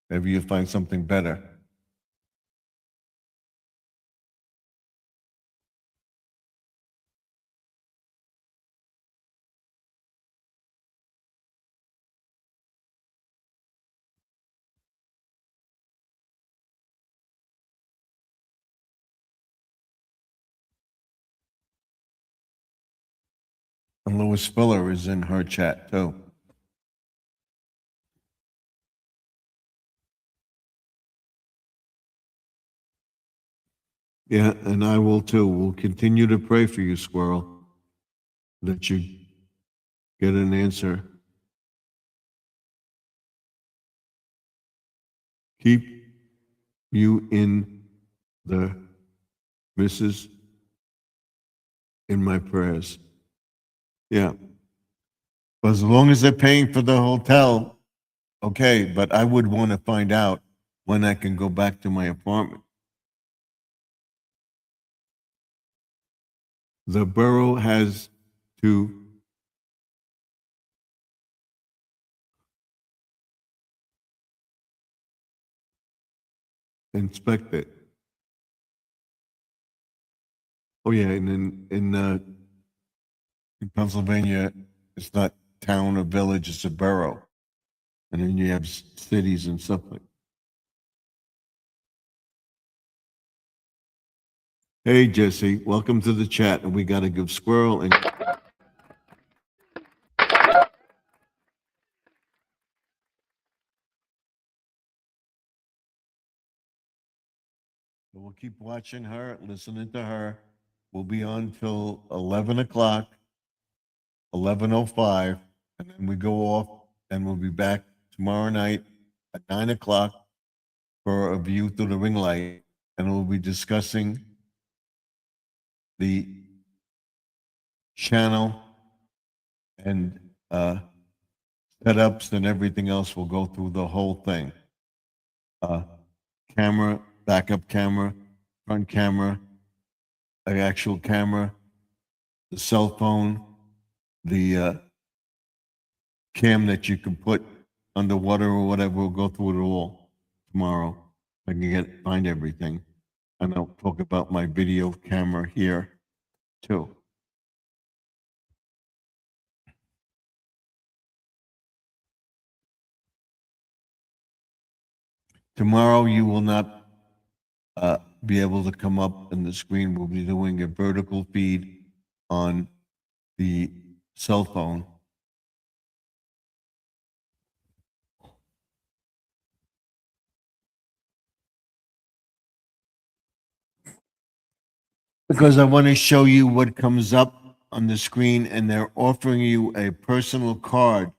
Maybe you'll find something better. And Louis Spiller is in her chat too. Yeah, and I will too. We'll continue to pray for you, Squirrel, that you get an answer. Keep you in the missus in my prayers. Yeah. But as long as they're paying for the hotel, okay, but I would want to find out when I can go back to my apartment. The borough has to inspect it. Oh yeah, and in Pennsylvania, it's not town or village; it's a borough, and then you have cities and stuff like. Hey Jesse, welcome to the chat, and we got to give Squirrel and. We'll keep watching her, listening to her. We'll be on till 11 o'clock, 11:05, and then we go off, and we'll be back tomorrow night at 9 o'clock for a view through the ring light, and we'll be discussing the channel and setups and everything else. We'll go through the whole thing. Camera, backup camera, front camera, the actual camera, the cell phone, the cam that you can put underwater or whatever. We'll go through it all tomorrow. I can find everything. And I'll talk about my video camera here too. Tomorrow you will not be able to come up in the screen. We'll be doing a vertical feed on the cell phone. Because I want to show you what comes up on the screen, and they're offering you a personal card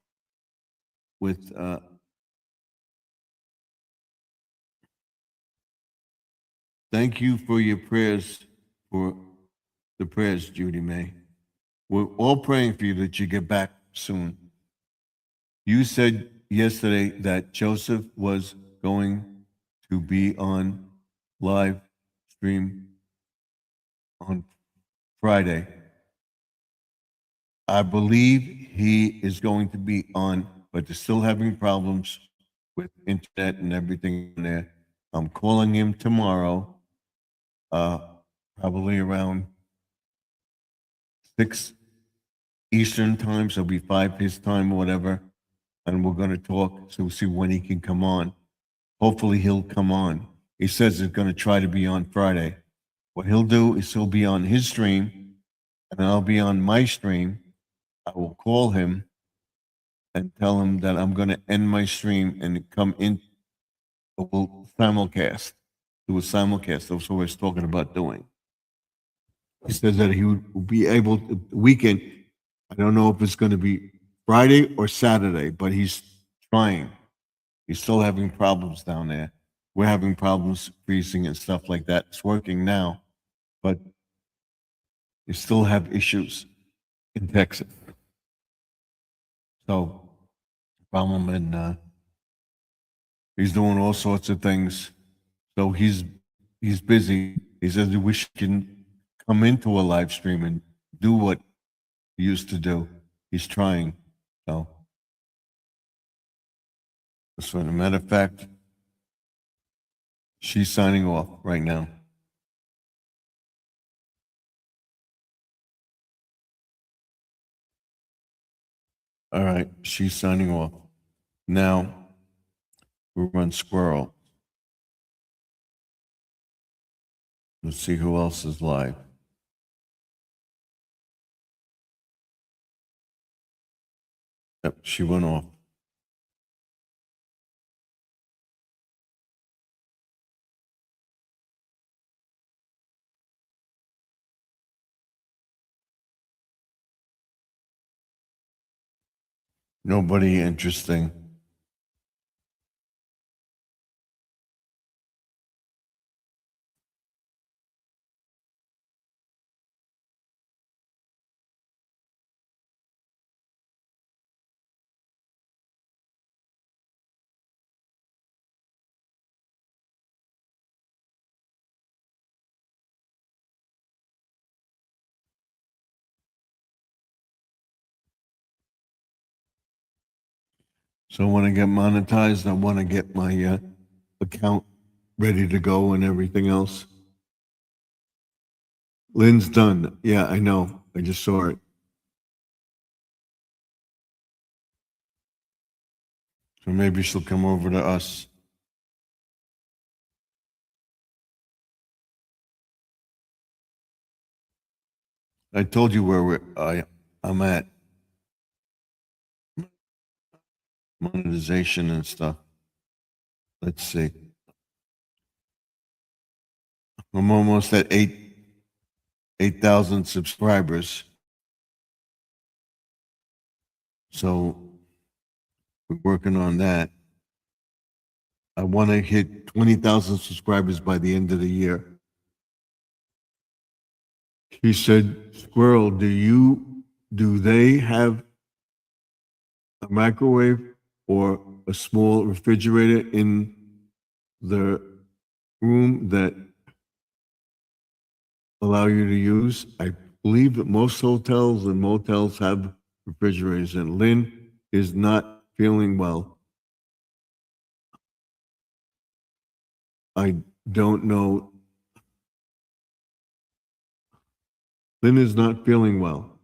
with thank you for your prayers, for the prayers, Judy May. We're all praying for you that you get back soon. You said yesterday that Joseph was going to be on live stream on Friday. I believe he is going to be on, but they're still having problems with internet and everything in there. I'm calling him tomorrow, probably around 6 Eastern time, so it'll be 5 his time, whatever. And we're going to talk, so we'll see when he can come on. Hopefully he'll come on. He says he's going to try to be on Friday. What he'll do is he'll be on his stream, and I'll be on my stream. I will call him and tell him that I'm going to end my stream and come in. We'll simulcast. Do a simulcast. That's what we're talking about doing. He says that he would be able to, weekend. I don't know if it's going to be Friday or Saturday, but he's trying. He's still having problems down there. We're having problems freezing and stuff like that. It's working now, but you still have issues in Texas. So, problem, and he's doing all sorts of things. So he's busy. He says he wish he can come into a live stream and do what he used to do. He's trying. So, as a matter of fact, she's signing off right now. All right, she's signing off. Now, we run Squirrel. Let's see who else is live. Yep, she went off. Nobody interesting. So when I get monetized, I want to get my account ready to go and everything else. Lynn's done. Yeah, I know. I just saw it. So maybe she'll come over to us. I told you where I'm at. Monetization and stuff. Let's see. I'm almost at 8,000 subscribers. So we're working on that. I want to hit 20,000 subscribers by the end of the year. He said, Squirrel, do they have a microwave or a small refrigerator in the room that allow you to use? I believe that most hotels and motels have refrigerators, and Lynn is not feeling well. I don't know. Lynn is not feeling well.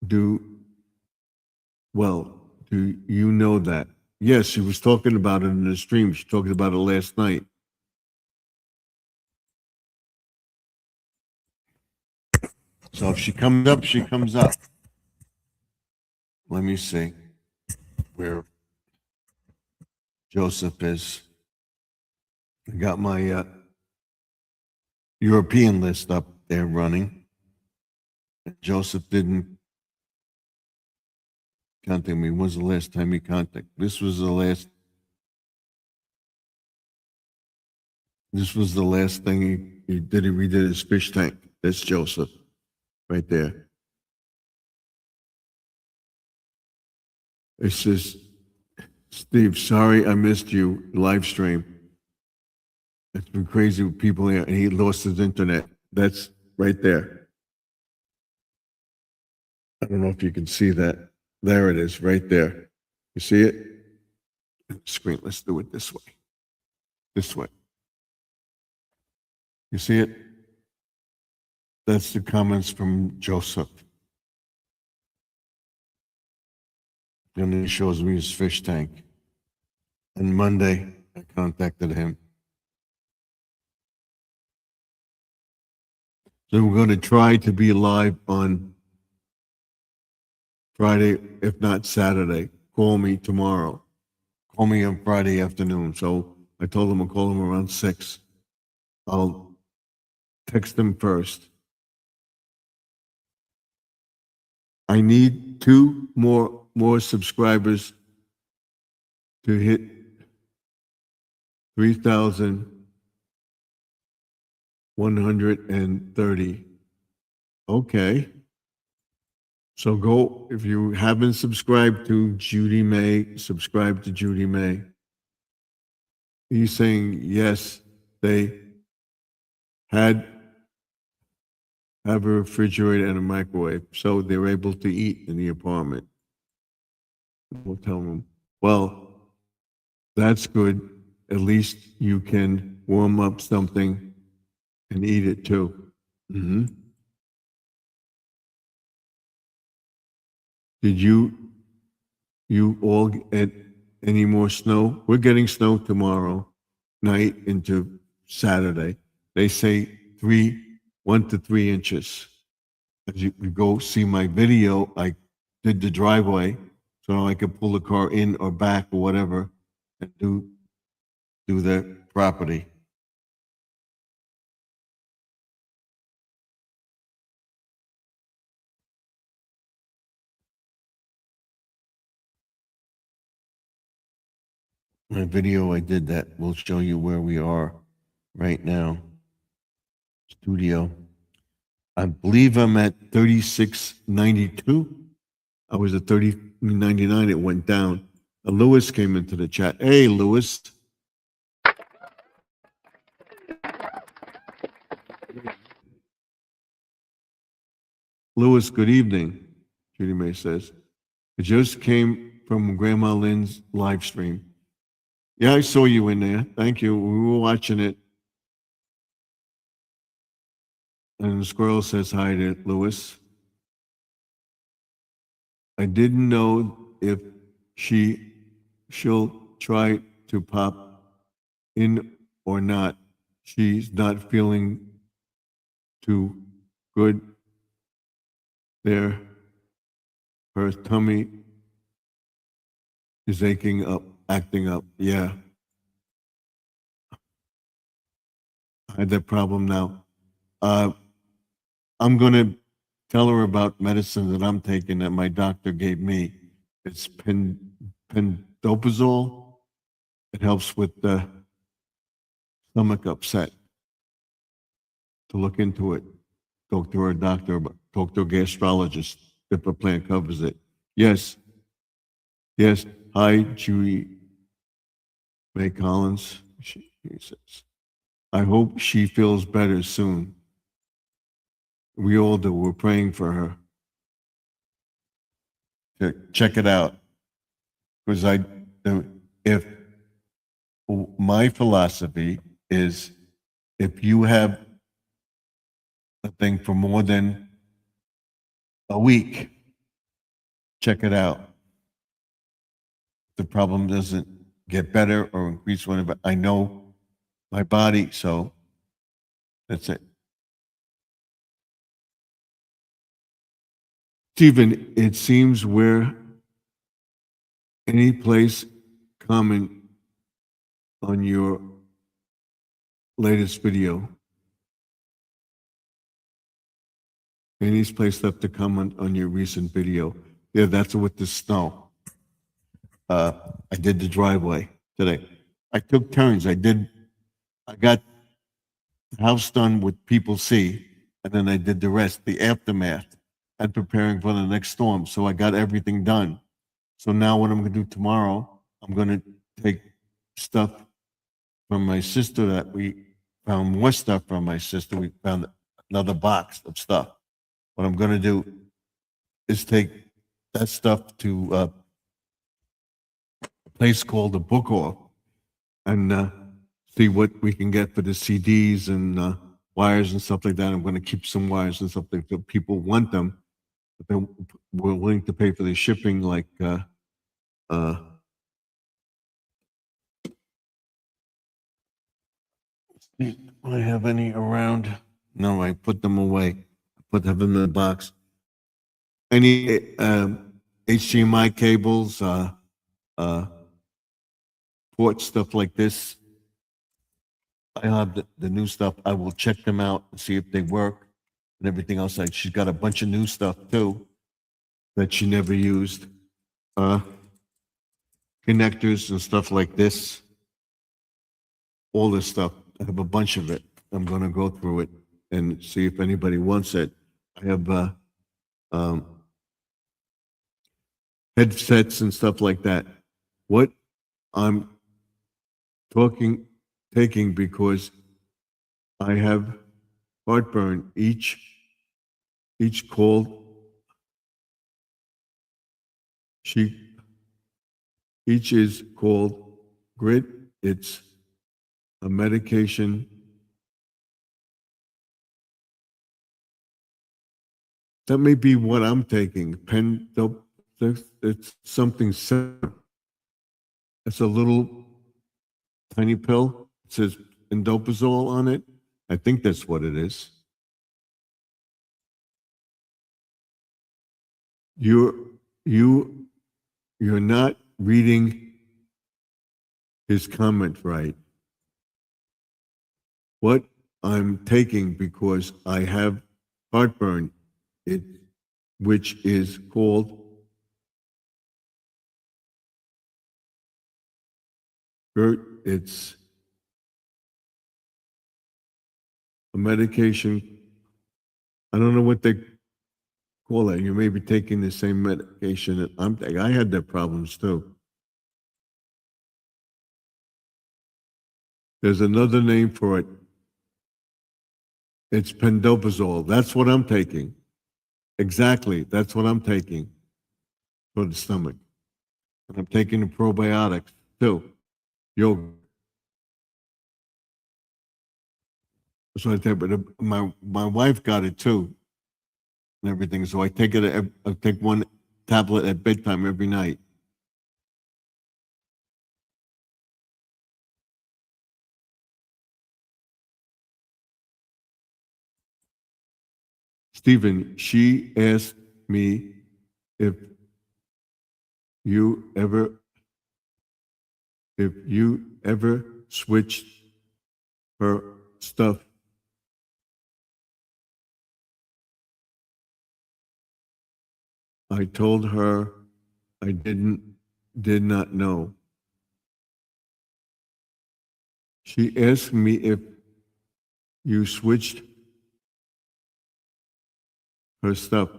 Do you know that? Yes, she was talking about it in the stream. She talked about it last night. So if she comes up, she comes up. Let me see where Joseph is. I got my European list up there running. Joseph didn't contact me. When was the last time he contacted? This was the last thing he did. He redid his fish tank. That's Joseph right there. It says, Steve, sorry I missed you live stream. It's been crazy with people here, and he lost his internet. That's right there. I don't know if you can see that. There it is, right there. You see it? Screen. Let's do it this way. This way. You see it? That's the comments from Joseph. And he shows me his fish tank. And Monday, I contacted him. So we're going to try to be live on Friday, if not Saturday. Call me tomorrow. Call me on Friday afternoon. So I told him I'll call him around 6. I'll text him first. I need 2 more subscribers to hit 3,130. Okay. So go, if you haven't subscribed to Judy May, subscribe to Judy May. He's saying, yes, they have a refrigerator and a microwave, so they're able to eat in the apartment. We'll tell them, well, that's good. At least you can warm up something and eat it too. Mm-hmm. Did you all get any more snow? We're getting snow tomorrow night into Saturday. They say 1 to 3 inches. As you go see my video, I did the driveway so I could pull the car in or back or whatever and do the property. My video, I did that. We'll show you where we are right now. Studio. I believe I'm at 3692. I was at 3099. It went down. Lewis came into the chat. Hey, Lewis. Lewis, good evening. Judy May says. It just came from Grandma Lynn's live stream. Yeah, I saw you in there. Thank you. We were watching it. And the squirrel says hi to Lewis. I didn't know if she'll try to pop in or not. She's not feeling too good there. Her tummy is acting up. Yeah. I had that problem now. I'm going to tell her about medicine that I'm taking that my doctor gave me. It's pendoprazole. It helps with the stomach upset. To look into it, talk to her doctor, talk to a gastrologist if a plan covers it. Yes. Yes. Hi, Judy May Collins. She says, I hope she feels better soon. We all do. We're praying for her. Check it out. Because if my philosophy is if you have a thing for more than a week, check it out. The problem doesn't get better or increase whatever. I know my body, so that's it. Stephen, it seems we're any place comment on your latest video. Any place left to comment on your recent video. Yeah, that's with the snow. I did the driveway today. I took turns. I got the house done with people see, and then I did the rest, the aftermath, and preparing for the next storm. So I got everything done. So now what I'm going to do tomorrow, I'm going to take stuff from my sister that we found more stuff from my sister. We found another box of stuff. What I'm going to do is take that stuff to a place called the Book Off and see what we can get for the CDs and wires and stuff like that. I'm going to keep some wires and stuff like that. People want them, but then we're willing to pay for the shipping. Like, uh, do I have any around? No, I put them away. Put them in the box. Any HDMI cables, port stuff like this. I have the new stuff. I will check them out and see if they work and everything else. Like she's got a bunch of new stuff too that she never used. Connectors and stuff like this. All this stuff. I have a bunch of it. I'm going to go through it and see if anybody wants it. I have um, headsets and stuff like that. What I'm taking because I have heartburn. Each call, each is called grit. It's a medication. That may be what I'm taking. It's something similar. It's a little tiny pill. It says indoprazole on it. I think that's what it is. You're not reading his comment right. What I'm taking because I have heartburn, which is called GERT. It's a medication. I don't know what they call it. You may be taking the same medication that I'm taking. I had that problems too. There's another name for it. It's pendoprazole. That's what I'm taking. Exactly. That's what I'm taking for the stomach. And I'm taking the probiotics too. Yogurt. That's what I take. But my wife got it too and everything. So I take it. I take one tablet at bedtime every night. Stephen, she asked me if you ever switched her stuff. I told her I did not know. She asked me if you switched her stuff.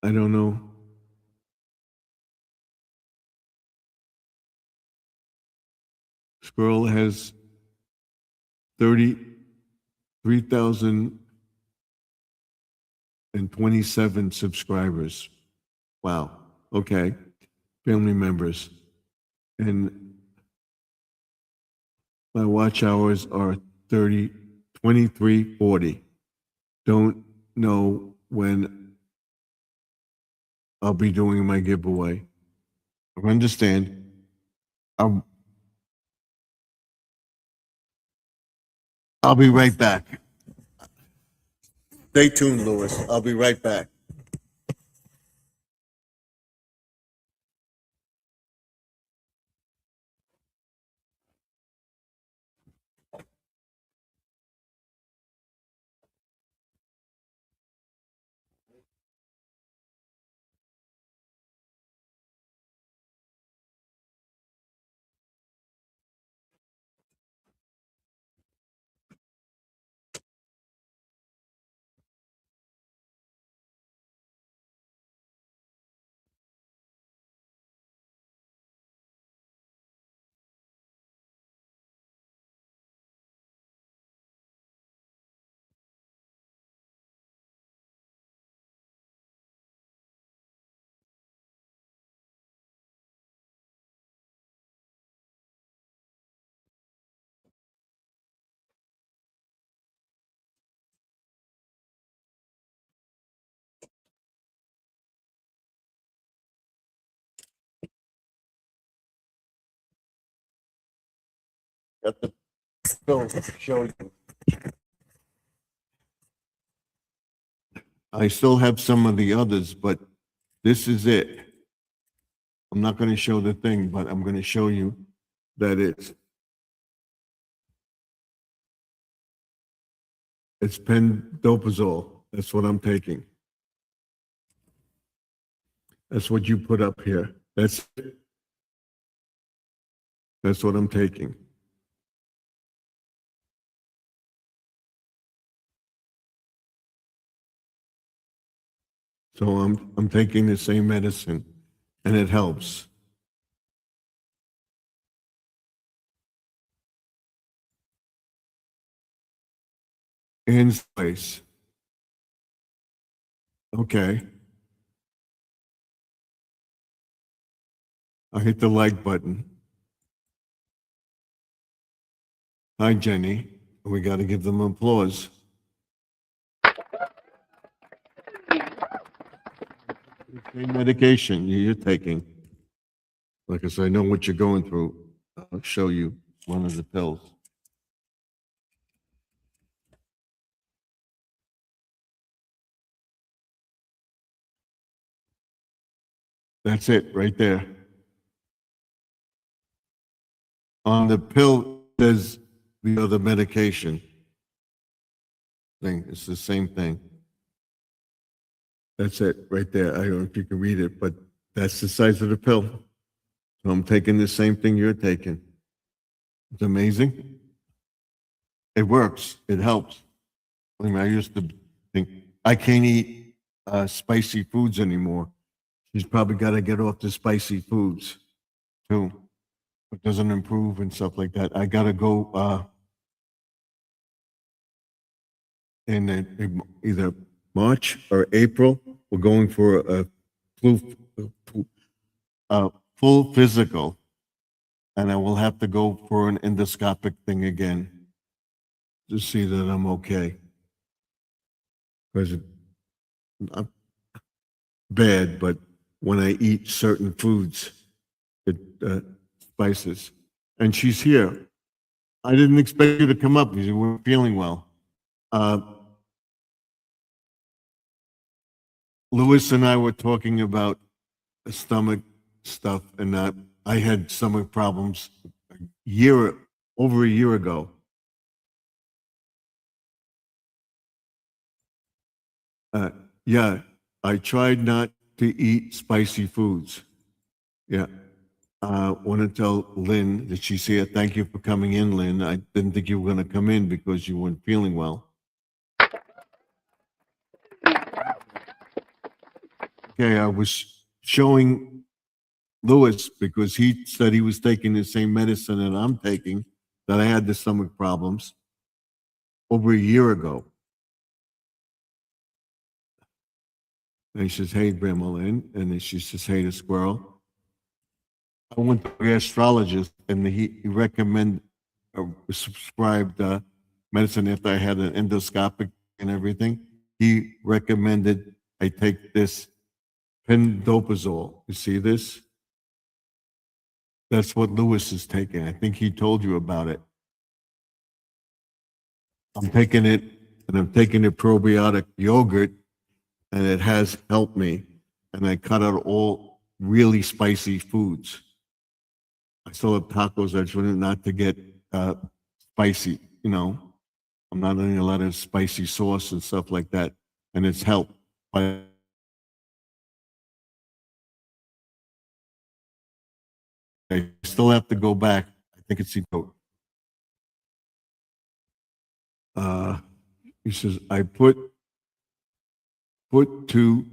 I don't know. Squirrel has 33,027 subscribers. Wow. Okay. Family members. And my watch hours are 23:40. Don't know when I'll be doing my giveaway. I understand. I'll be right back. Stay tuned, Louis. I'll be right back. got the pill to show you. I still have some of the others, but this is it. I'm not going to show the thing, but I'm going to show you that it's pendoprazole. That's what I'm taking. That's what you put up here. That's what I'm taking. So I'm taking the same medicine, and it helps. In place. Okay. I hit the like button. Hi, Jenny. We got to give them applause. Same medication you're taking. Like I said, I know what you're going through. I'll show you one of the pills. That's it right there. On the pill, there's the other medication thing. It's the same thing. That's it right there. I don't know if you can read it, but that's the size of the pill. So I'm taking the same thing you're taking. It's amazing. It works. It helps. I mean, I used to think I can't eat spicy foods anymore. She's probably got to get off the spicy foods too. It doesn't improve and stuff like that. I got to go in either March or April. We're going for a full physical, and I will have to go for an endoscopic thing again to see that I'm okay. Because I'm bad, but when I eat certain foods, it spices. And she's here. I didn't expect you to come up because you weren't feeling well. Louis and I were talking about stomach stuff, and I had stomach problems over a year ago. Yeah, I tried not to eat spicy foods. Yeah. Want to tell Lynn that she's here. Thank you for coming in, Lynn. I didn't think you were going to come in because you weren't feeling well. Okay, I was showing Louis because he said he was taking the same medicine that I'm taking, that I had the stomach problems over a year ago. And he says, hey, Grandma Lynn. And then she says, hey, the squirrel. I went to the astrologist, and he recommended prescribed medicine after I had an endoscopic and everything. He recommended I take this pendoprazole. You see this? That's what Louis is taking. I think he told you about it. I'm taking it, and I'm taking the probiotic yogurt, and it has helped me. And I cut out all really spicy foods. I still have tacos. I try not to get spicy, you know. I'm not eating a lot of spicy sauce and stuff like that, and it's helped. I still have to go back. I think it's he says, I put to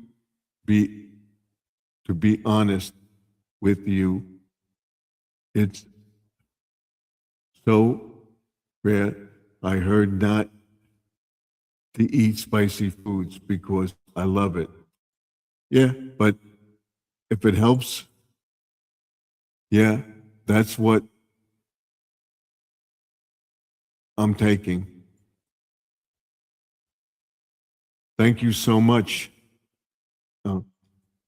be honest with you, it's so rare. I heard not to eat spicy foods because I love it. Yeah, but if it helps, yeah, that's what I'm taking. Thank you so much.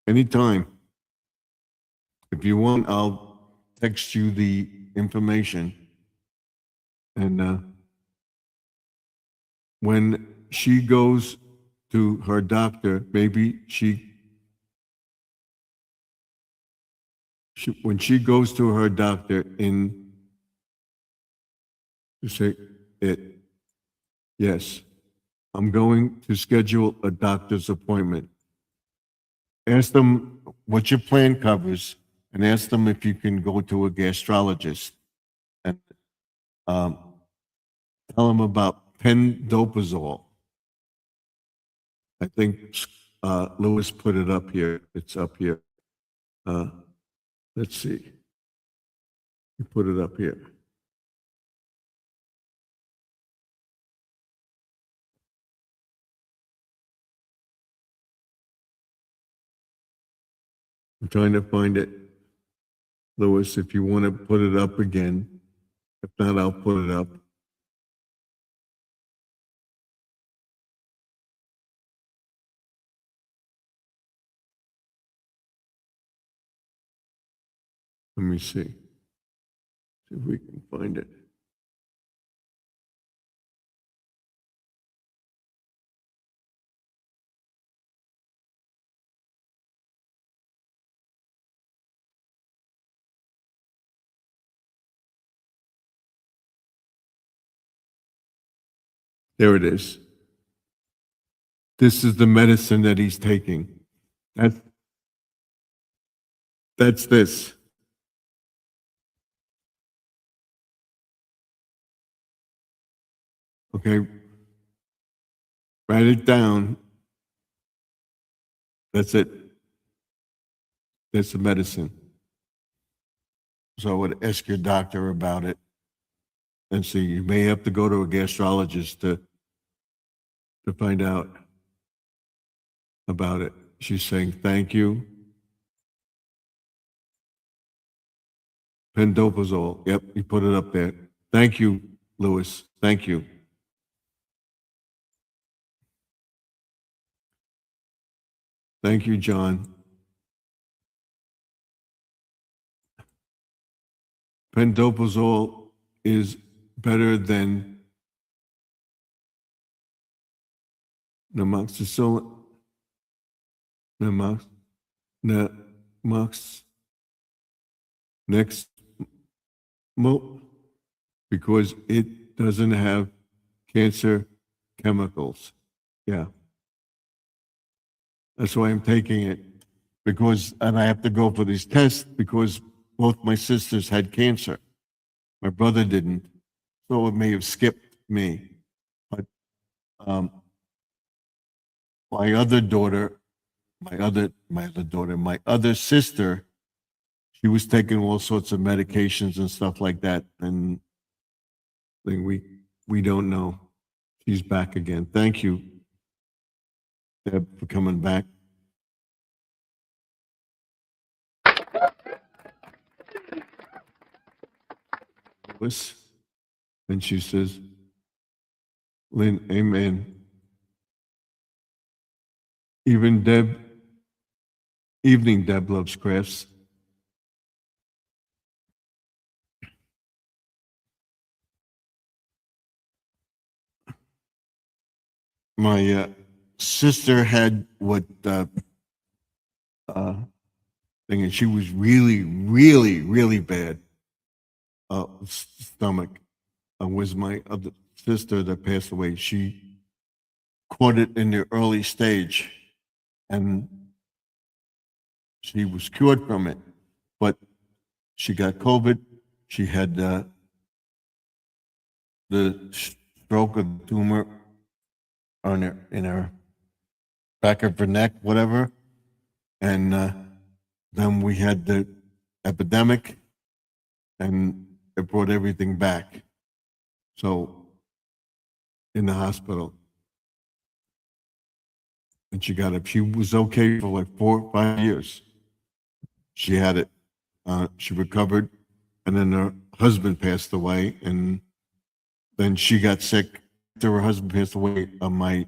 Anytime. If you want, I'll text you the information. And when she goes to her doctor, maybe when she goes to her doctor to say it, yes, I'm going to schedule a doctor's appointment. Ask them what your plan covers and ask them if you can go to a gastrologist. And tell them about pendoprazole. I think Lewis put it up here. It's up here. Let's see. He put it up here. I'm trying to find it. Lewis, if you want to put it up again. If not, I'll put it up. Let me see. See if we can find it. There it is. This is the medicine that he's taking. That's this. Okay. Write it down. That's it. That's the medicine. So I would ask your doctor about it and see. You may have to go to a gastrologist to find out about it. She's saying, thank you. Pendoprazole. Yep, you put it up there. Thank you, Lewis. Thank you. Thank you, John. Pendoprazole is better than namoxicillin. Because it doesn't have cancer chemicals. Yeah. That's why I'm taking it. And I have to go for these tests because both my sisters had cancer. My brother didn't. So it may have skipped me. But my other sister, she was taking all sorts of medications and stuff like that. And we don't know. She's back again. Thank you, Deb, for coming back. And she says, Lynn, amen. Evening, Deb loves crafts. My sister had what thing, and she was really, really, really bad stomach. Was my other sister that passed away. She caught it in the early stage, and she was cured from it. But she got COVID. She had the stroke of the tumor in her back of her neck, whatever. And then we had the epidemic, and it brought everything back. So in the hospital. And she got it. She was okay for like 4 or 5 years. She had it. She recovered. And then her husband passed away. And then she got sick. After her husband passed away, my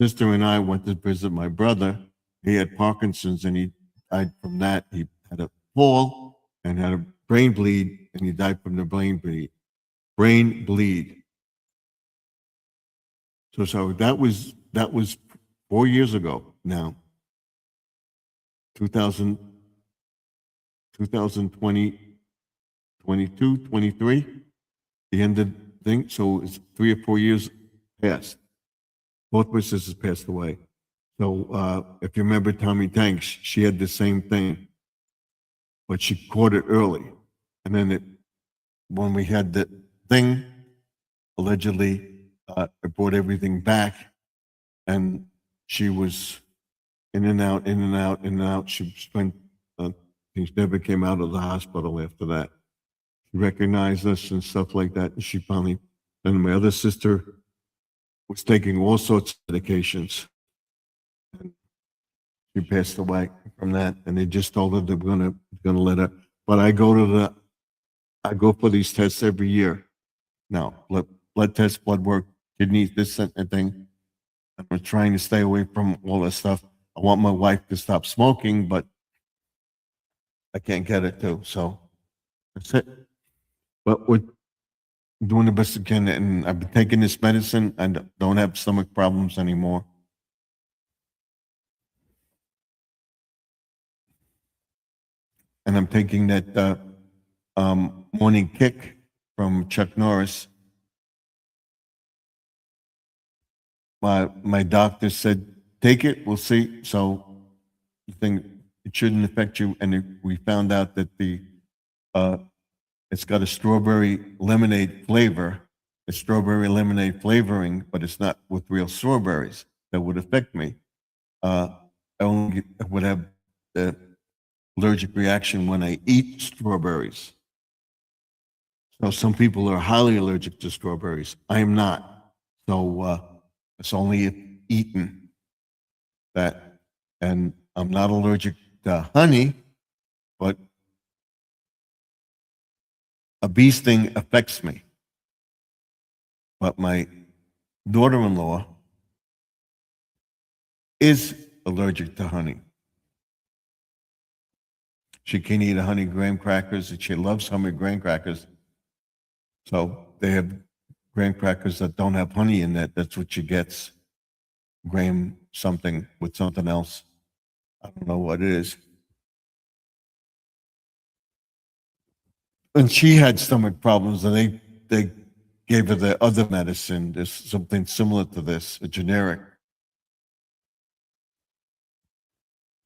sister and I went to visit my brother. He had Parkinson's and he died from that. He had a fall and had a brain bleed, and he died from the brain bleed. brain bleed. So that was 4 years ago now. 2000, 2020, 22, 23, the end of the thing. So it's 3 or 4 years past. Both my sisters passed away. So if you remember Tommy Tanks, she had the same thing, but she caught it early. And then when we had the thing, allegedly, it brought everything back, and she was in and out, in and out, in and out. She spent, she never came out of the hospital after that. She recognized us and stuff like that, and she finally, and my other sister was taking all sorts of medications. And she passed away from that, and they just told her they're gonna let her. But I go for these tests every year. Now, blood tests, blood work, kidneys, this and thing. I'm trying to stay away from all that stuff. I want my wife to stop smoking, but I can't get it to. So that's it. But we're doing the best we can, and I've been taking this medicine and don't have stomach problems anymore. And I'm taking that morning kick from Chuck Norris. My doctor said, take it, we'll see. So you think it shouldn't affect you. And we found out that it's got a strawberry lemonade flavor, a strawberry lemonade flavoring, but it's not with real strawberries that would affect me. I only would have the allergic reaction when I eat strawberries. So some people are highly allergic to strawberries. I am not. So it's only if eaten that, and I'm not allergic to honey, but a bee sting affects me. But my daughter-in-law is allergic to honey. She can eat honey graham crackers, and she loves honey graham crackers. So they have graham crackers that don't have honey in it. That's what she gets. Graham something with something else. I don't know what it is. And she had stomach problems, and they gave her the other medicine. There's something similar to this, a generic.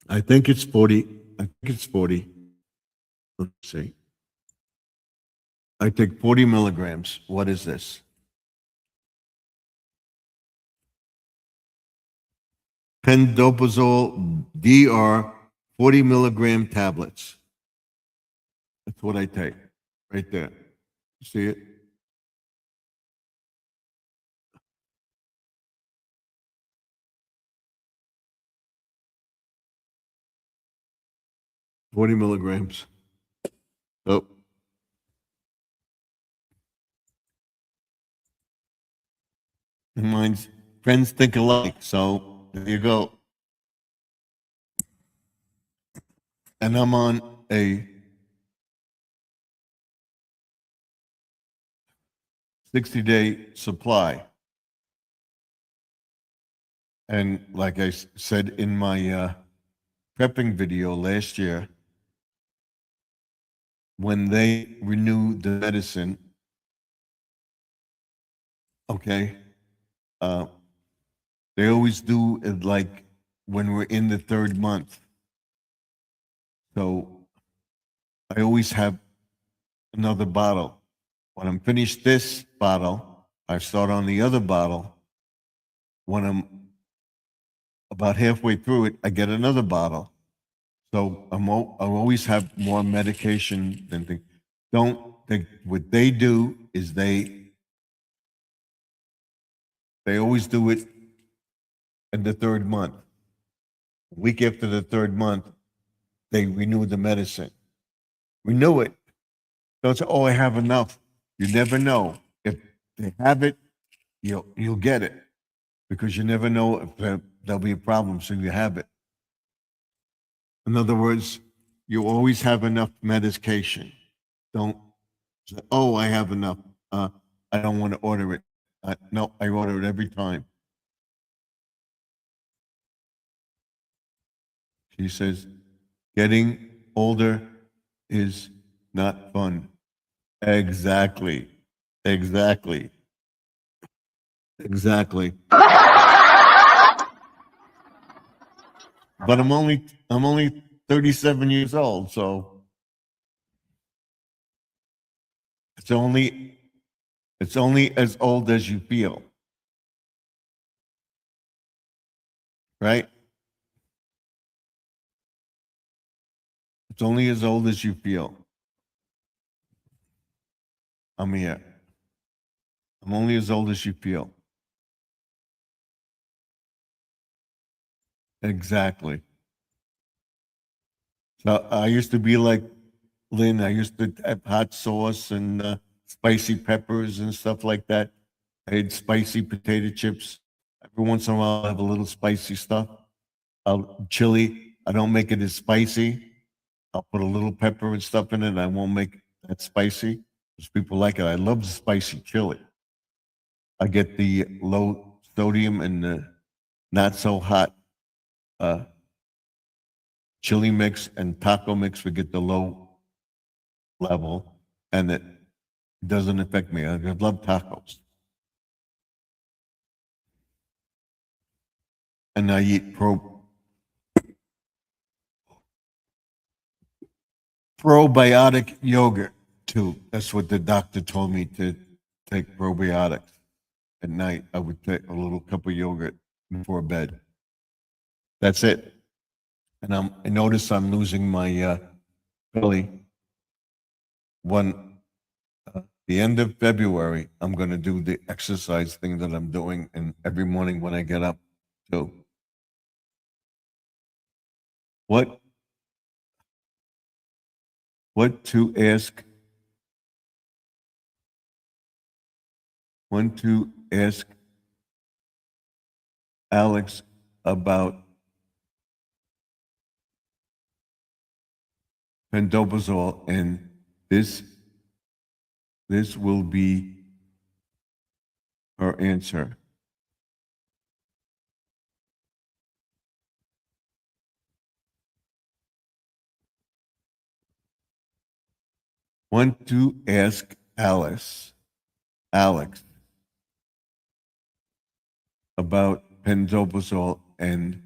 I think it's 40. I think it's 40. Let's see. I take 40 milligrams. What is this? Pendoprazole DR 40 milligram tablets. That's what I take right there. You see it? $40 milligrams. Oh. And mine's friends think alike, so there you go. And I'm on a 60-day supply. And like I said in my prepping video last year, when they renew the medicine, okay, they always do it like when we're in the 3rd month. So I always have another bottle. When I'm finished this bottle, I start on the other bottle. When I'm about halfway through it, I get another bottle. So I always have more medication than things. What they do is they always do it in the 3rd month. A week after the 3rd month, they renew the medicine. Renew it. Don't say, oh, I have enough. You never know. If they have it, you'll get it, because you never know if there'll be a problem, so you have it. In other words, you always have enough medication. Don't say, oh, I have enough. I don't want to order it. No, I order it every time. She says, getting older is not fun. Exactly. Exactly. Exactly. But I'm only 37 years old, so it's only as old as you feel. Right? It's only as old as you feel. I'm here. I'm only as old as you feel. Exactly. So I used to be like Lynn. I used to have hot sauce and spicy peppers and stuff like that. I had spicy potato chips. Every once in a while, I have a little spicy stuff. Chili. I don't make it as spicy. I'll put a little pepper and stuff in it. I won't make that spicy because people like it. I love the spicy chili. I get the low sodium and the not so hot uh, chili mix and taco mix. We get the low level, and it doesn't affect me. I love tacos, and I eat probiotic yogurt too. That's what the doctor told me to take probiotics at night. I would take a little cup of yogurt before bed. That's it. And I notice I'm losing my belly. When the end of February, I'm going to do the exercise thing that I'm doing, and every morning when I get up, too. What to ask? When to ask Alex about pendobazole, and this will be her answer. When to ask Alex about pendobazole, and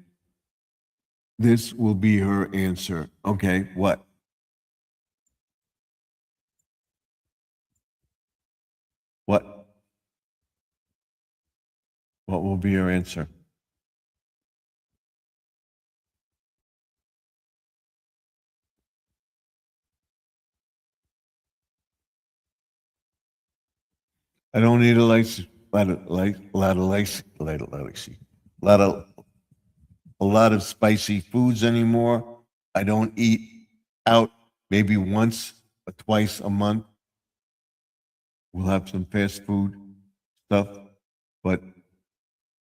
this will be her answer. Okay, what? What? What will be her answer? I don't need a license, a lot of spicy foods anymore. I don't eat out maybe once or twice a month. We'll have some fast food stuff, but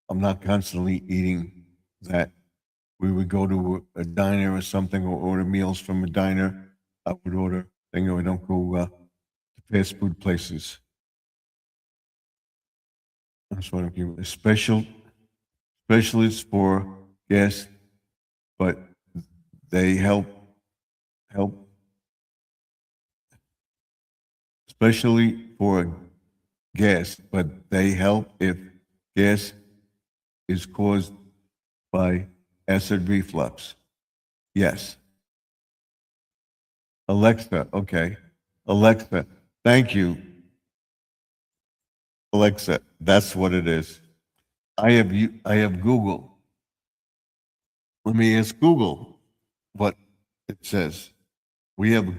I'm not constantly eating that. We would go to a diner or something or order meals from a diner. I would order thing, or we don't go to fast food places. That's what I'm giving. A specialists for guests, but they help, especially for gas, but they help if gas is caused by acid reflux. Yes. Alexa, okay. Alexa, thank you. Alexa, that's what it is. I have Google. Let me ask Google what it says. We have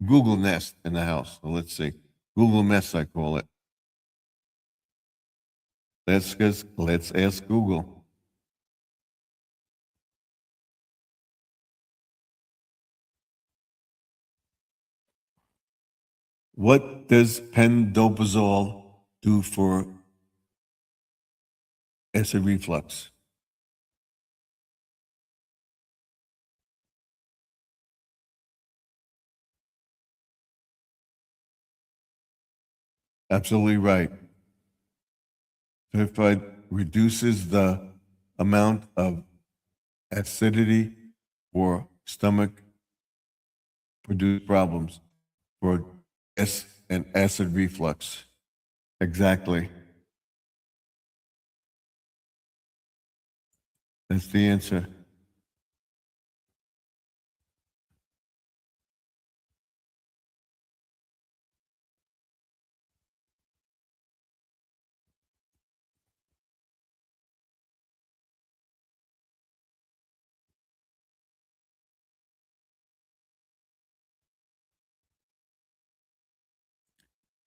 Google Nest in the house. So let's see. Google Nest, I call it. Let's ask Google. What does pendobazole do for acid reflux? Absolutely right. Certified reduces the amount of acidity for stomach produce problems for and acid reflux. Exactly. That's the answer.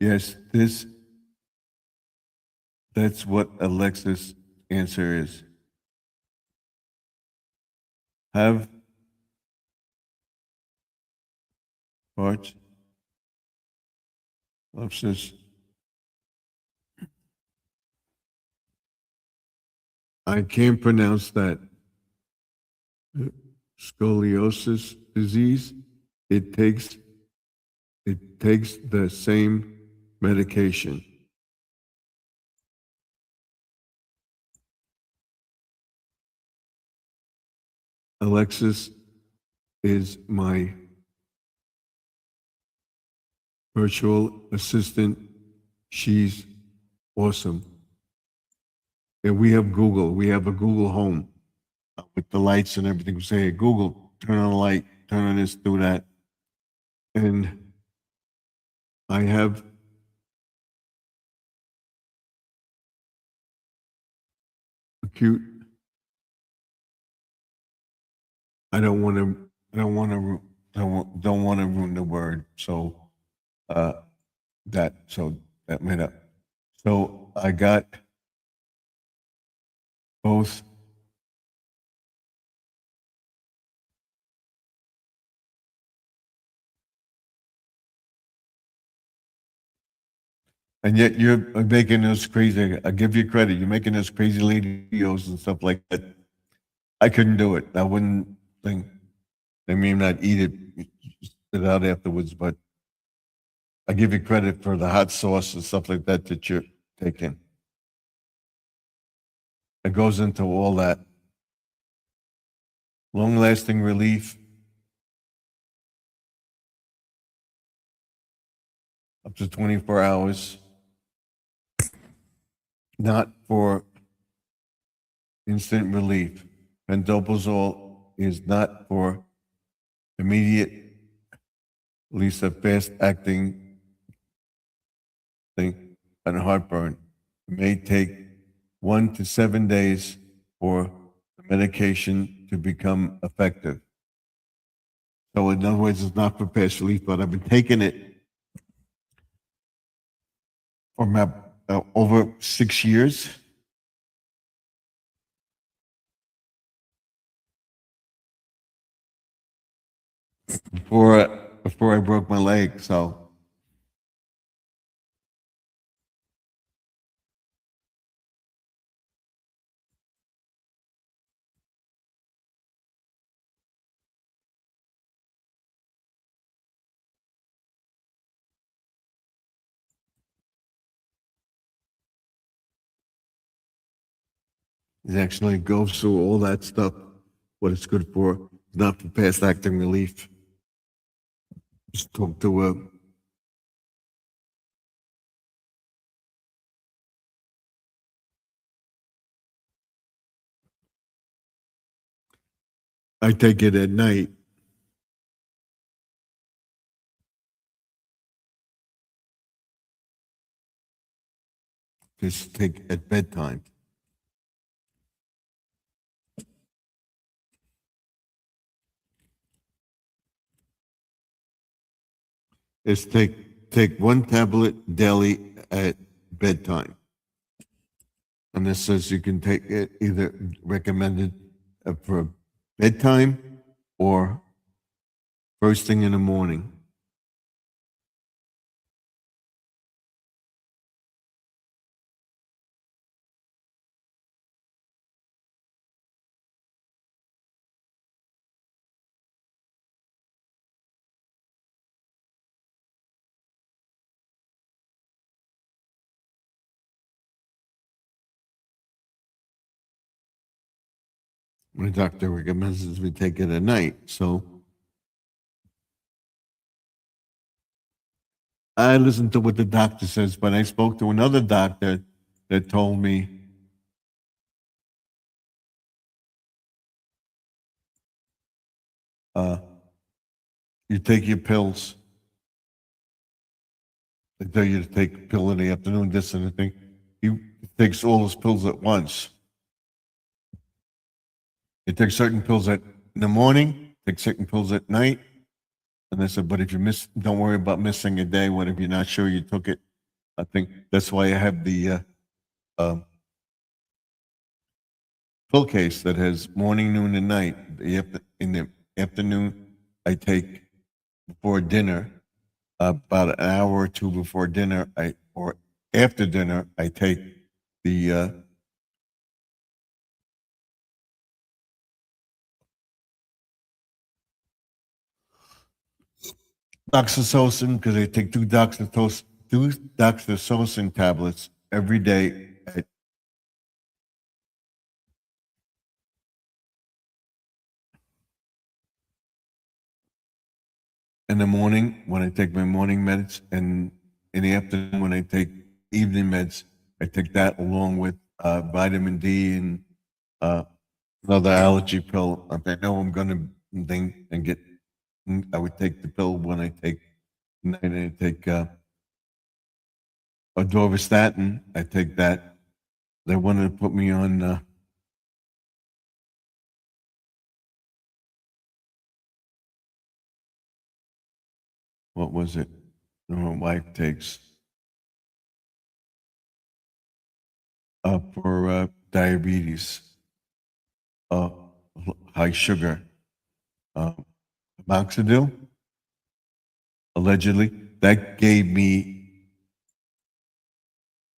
Yes, that's what Alexis' answer is. Have parts Alexis. I can't pronounce that. Scoliosis disease. It takes the same medication. Alexis is my virtual assistant. She's awesome. And we have Google. We have a Google Home with the lights and everything. We say, hey, Google, turn on the light, turn on this, do that. And I have acute. I don't want to. I don't want to. Don't want to ruin the word. So uh, that made up. So I got both. And yet you're making those crazy. I give you credit. You're making those crazy lady videos and stuff like that. I couldn't do it. I wouldn't think. I mean, not eat it, spit it out afterwards, but I give you credit for the hot sauce and stuff like that that you're taking. It goes into all that. Long lasting relief, up to 24 hours. Not for instant relief. Pantoprazole is not for immediate, at least a fast acting thing on heartburn. It may take 1 to 7 days for the medication to become effective. So in other words, it's not for fast relief, but I've been taking it for over 6 years. Before I broke my leg, so it actually goes through all that stuff, what it's good for, not for fast acting relief. Just talk to I take it at night. Just take at bedtime. Is take one tablet daily at bedtime. And this says you can take it either recommended for bedtime or first thing in the morning. My doctor recommends we take it at night. So I listened to what the doctor says, but I spoke to another doctor that told me you take your pills. They tell you to take a pill in the afternoon, this and the thing. He takes all his pills at once. He takes certain pills in the morning, takes certain pills at night. And I said, but if you miss, don't worry about missing a day. What if you're not sure you took it? I think that's why I have the pill case that has morning, noon, and night. In the afternoon, I take before dinner, about an hour or two before dinner, or after dinner, I take the doxycycline because I take two doxycycline tablets every day. In the morning when I take my morning meds, and in the afternoon when I take evening meds, I take that along with vitamin D and another allergy pill. If I know I'm going to thing and get, I would take the pill when I take night. I take atorvastatin. I take that. They wanted to put me on. What was it? My wife takes for diabetes, high sugar, amoxicillin, allegedly. That gave me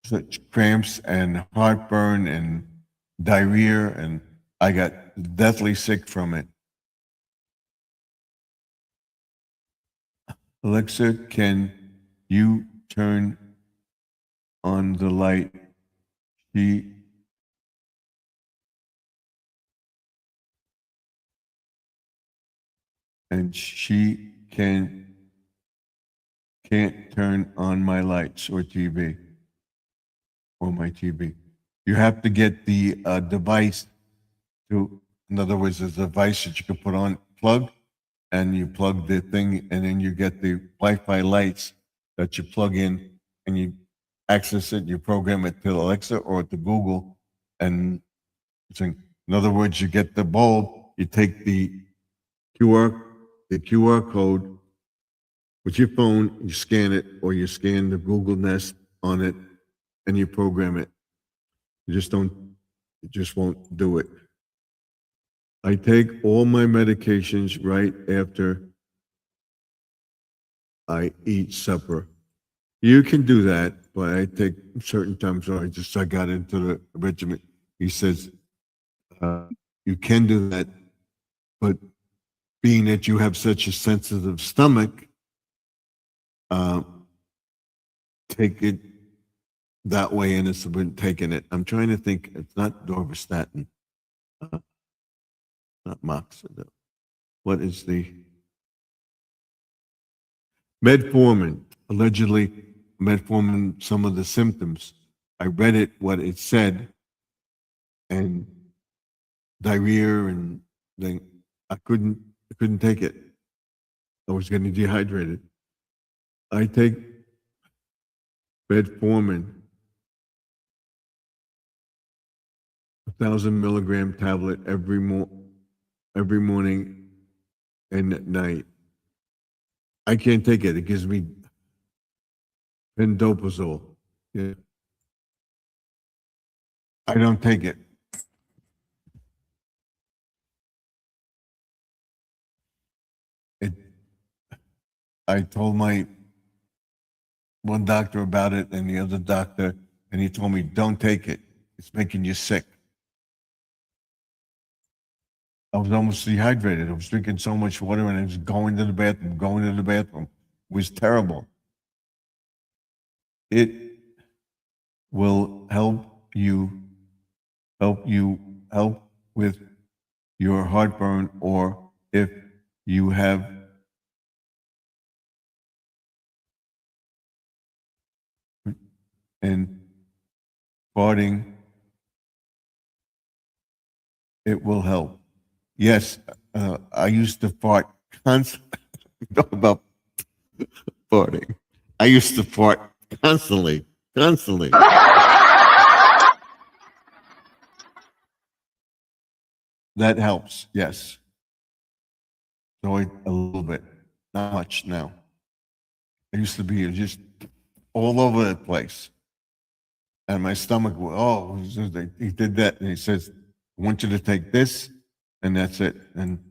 such cramps and heartburn and diarrhea, and I got deathly sick from it. Alexa, can you turn on the light? She can't turn on my lights or TV or my TV. You have to get the device to, in other words, there's a device that you can put on plug, and you plug the thing, and then you get the Wi-Fi lights that you plug in, and you access it. You program it to Alexa or to Google, and in other words, you get the bulb. You take the QR code with your phone, you scan it, or you scan the Google Nest on it, and you program it. You just won't do it. I take all my medications right after I eat supper. You can do that, but I take certain times. So I got into the regimen. He says, you can do that, but being that you have such a sensitive stomach, take it that way, and it's been taking it. I'm trying to think. It's not Dorvastatin, not Moxidil. What is the metformin? Allegedly, metformin. Some of the symptoms. I read it, what it said, and diarrhea, and then I couldn't take it. I was getting dehydrated. I take metformin, 1,000 milligram tablet every morning and at night. I can't take it. It gives me pendoprazole. Yeah. I don't take it. I told my one doctor about it and the other doctor, and he told me, don't take it. It's making you sick. I was almost dehydrated. I was drinking so much water, and I was going to the bathroom. It was terrible. It will help with your heartburn, or if you have and farting, it will help. Yes, I used to fart constantly. Talk about farting. I used to fart constantly, constantly. That helps, yes. So a little bit, not much now. I used to be just all over the place. And my stomach, he did that. And he says, I want you to take this, and that's it. And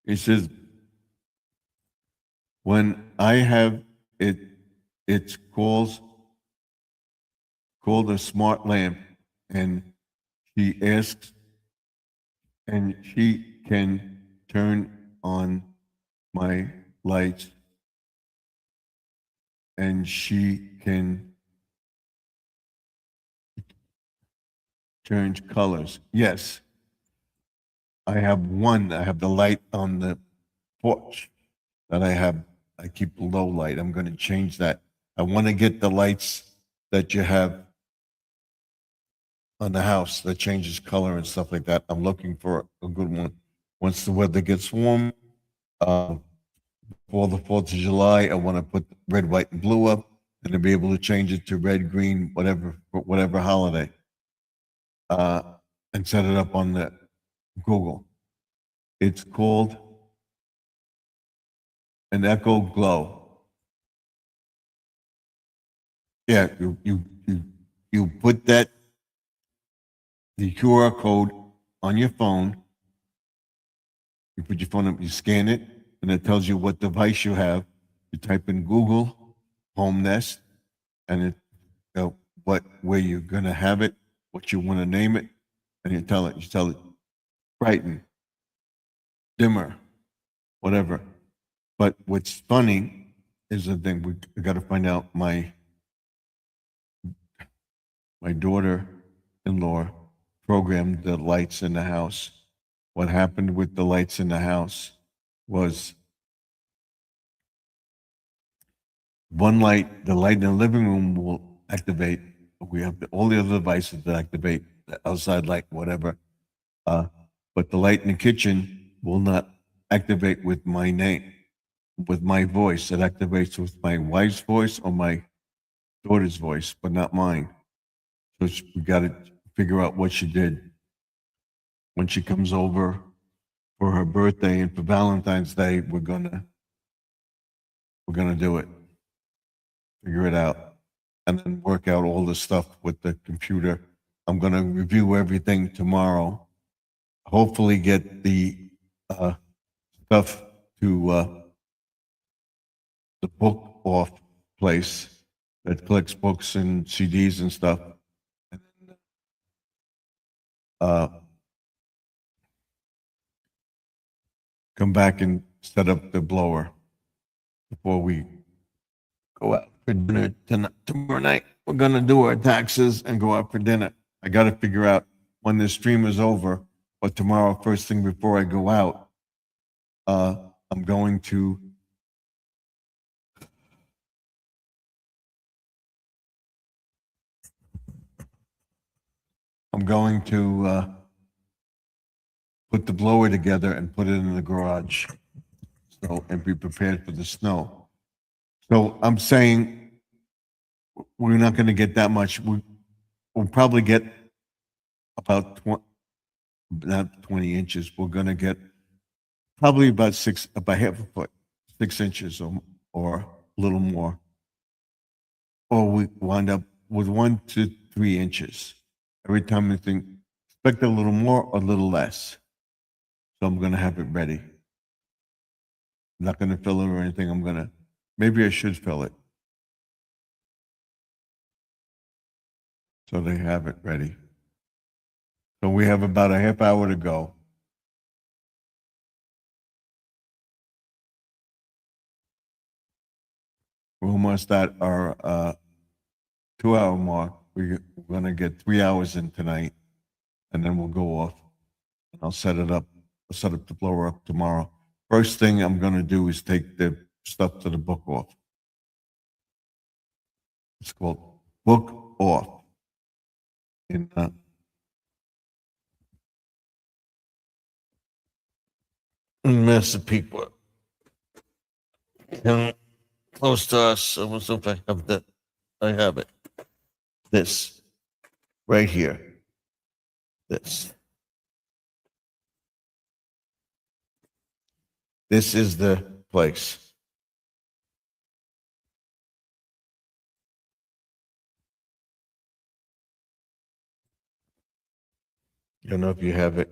he says, when I have it, it's called a smart lamp. And she asks, and she can turn on my lights, and she can change colors. Yes, I have one. I have the light on the porch that I keep low light. I'm going to change that. I want to get the lights that you have on the house that changes color and stuff like that. I'm looking for a good one. Once the weather gets warm, for the 4th of July, I want to put red, white, and blue up, and to be able to change it to red, green, whatever holiday, and set it up on the Google. It's called an Echo Glow. Yeah, you put the QR code on your phone. You put your phone up, you scan it, and it tells you what device you have. You type in Google Home Nest, and it where you're gonna have it, what you want to name it, and you tell it brighten, dimmer, whatever. But what's funny is the thing we got to find out. My daughter-in-law programmed the lights in the house. What happened with the lights in the house was one light, the light in the living room will activate. We have all the other devices that activate, the outside light, whatever. But the light in the kitchen will not activate with my name, with my voice. It activates with my wife's voice or my daughter's voice, but not mine. So we got to figure out what she did. When she comes over for her birthday and for Valentine's Day, we're gonna do it. Figure it out, and then work out all the stuff with the computer. I'm gonna review everything tomorrow. Hopefully, get the stuff to the book off place that collects books and CDs and stuff. Come back and set up the blower before we go out for dinner tomorrow night. We're gonna do our taxes and go out for dinner. I got to figure out when this stream is over, but tomorrow, first thing before I go out, I'm going to put the blower together and put it in the garage, so and be prepared for the snow. So I'm saying we're not going to get that much. We'll probably get about not 20 inches. We're going to get probably about half a foot, 6 inches or a little more. Or we wind up with 1 to 3 inches. Every time we think, expect a little more or a little less. So I'm going to have it ready. I'm not going to fill it or anything. Maybe I should fill it. So they have it ready. So we have about a half hour to go. We're almost at our 2-hour mark. We're going to get 3 hours in tonight. and then we'll go off. I'll set it up. I'll set up the blower up tomorrow. First thing I'm going to do is take the stuff to the book off. It's called Book Off. In Massapequa. Close to us. I was if I have that. I have it. This. Right here. This. This is the place. I don't know if you have it.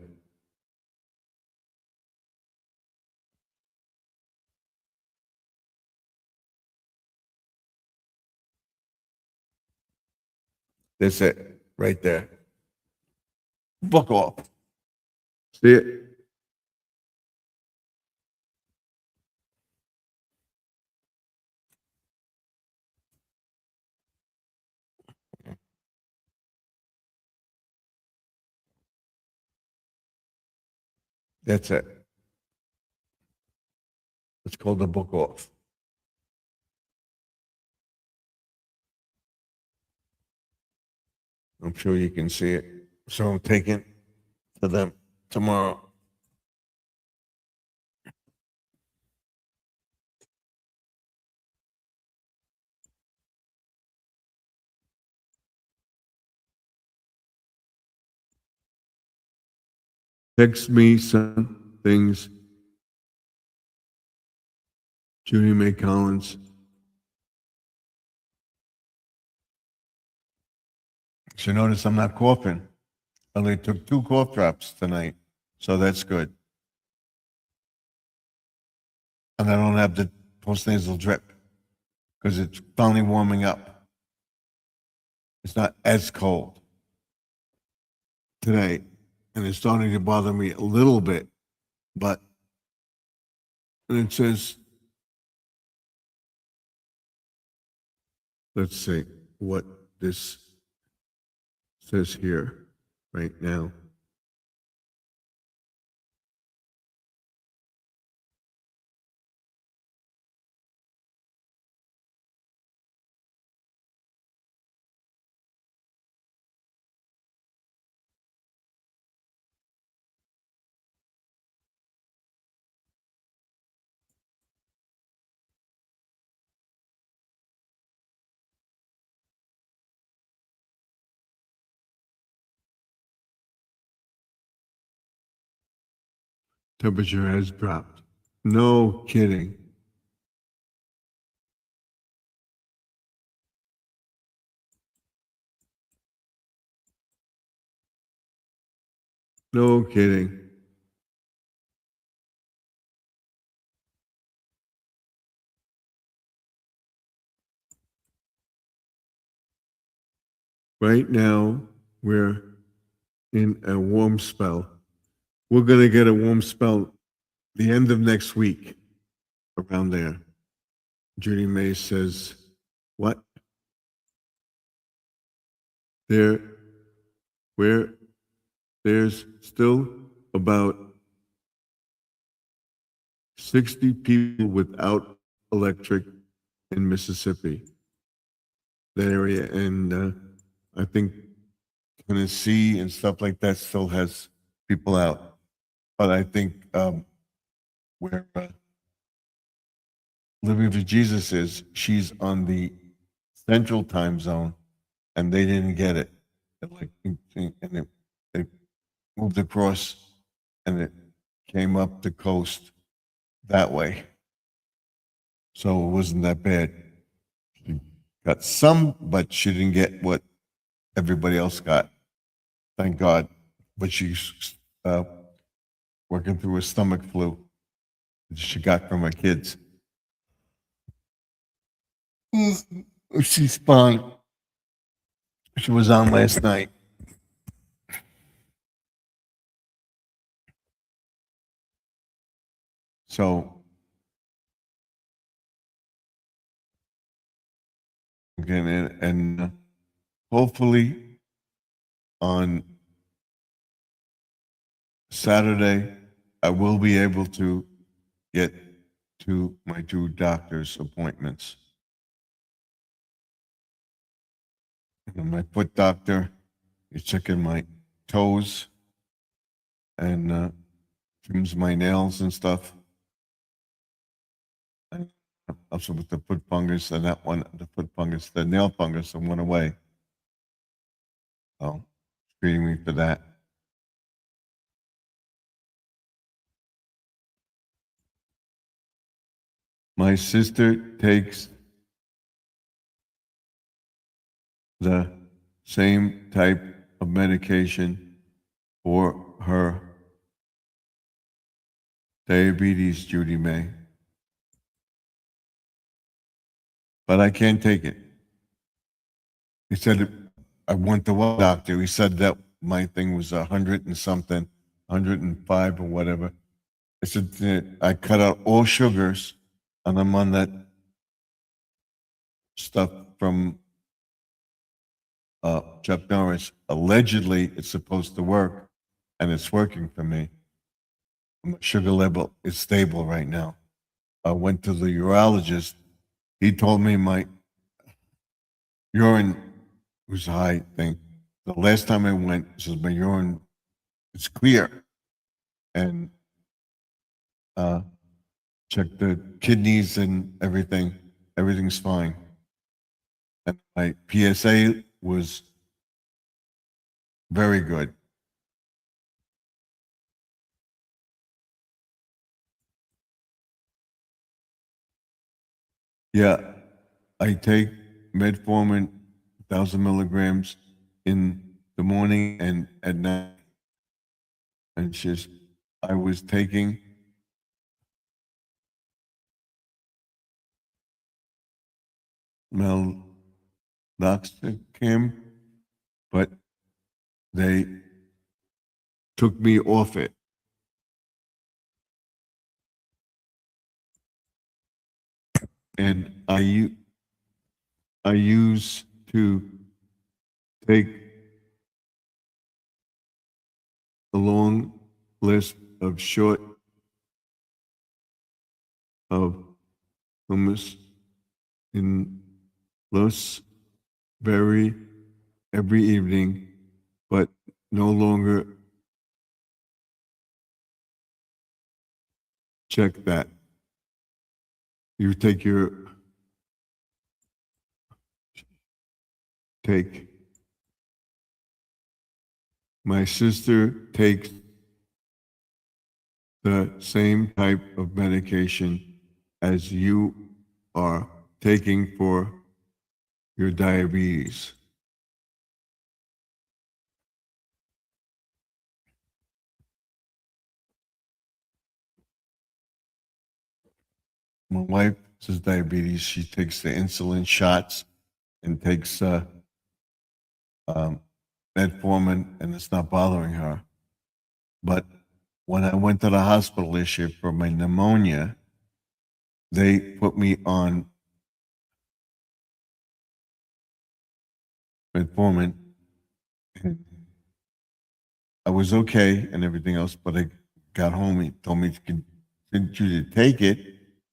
That's it, right there. Book off. See it? That's it. It's called the book off. I'm sure you can see it. So I'm taking to them tomorrow. Text me some things. Judy May Collins. So notice I'm not coughing. I only took 2 cough drops tonight, so that's good. And I don't have the postnasal drip because it's finally warming up. It's not as cold today, and it's starting to bother me a little bit, but and it says, let's see what this says here right now. Temperature has dropped. No kidding. No kidding. Right now, we're in a warm spell. We're going to get a warm spell the end of next week around there. Judy May says, what? There's still about 60 people without electric in Mississippi, that area. And I think Tennessee and stuff like that still has people out. But I think where Living for Jesus is, she's on the central time zone, and they didn't get it. And it moved across, and it came up the coast that way. So it wasn't that bad. She got some, but she didn't get what everybody else got. Thank God. But she's working through a stomach flu that she got from her kids. She's fine. She was on last night. So again, and hopefully on Saturday, I will be able to get to my 2 doctor's appointments. And my foot doctor is checking my toes and trims my nails and stuff. And also with the foot fungus and that one, the foot fungus, the nail fungus, that went away. So, treating me for that. My sister takes the same type of medication for her diabetes, Judy May. But I can't take it. He said, I went to one doctor. He said that my thing was 100 and something, 105 or whatever. I said, I cut out all sugars and I'm on that stuff from Chuck Norris. Allegedly, it's supposed to work and it's working for me. My sugar level is stable right now. I went to the urologist. He told me my urine was high thing. The last time I went, he says my urine is clear. And checked the kidneys and everything. Everything's fine. And my PSA was very good. Yeah, I take metformin, 1,000 milligrams in the morning and at night. And I was taking meloxicam, but they took me off it. And I used to take a long list of short of hummus in Los Berry every evening, but no longer check that. You take my sister takes the same type of medication as you are taking for your diabetes. My wife has diabetes. She takes the insulin shots and takes metformin, and it's not bothering her. But when I went to the hospital this year for my pneumonia, they put me on metformin. And I was okay and everything else, but I got home. He told me to continue to take it,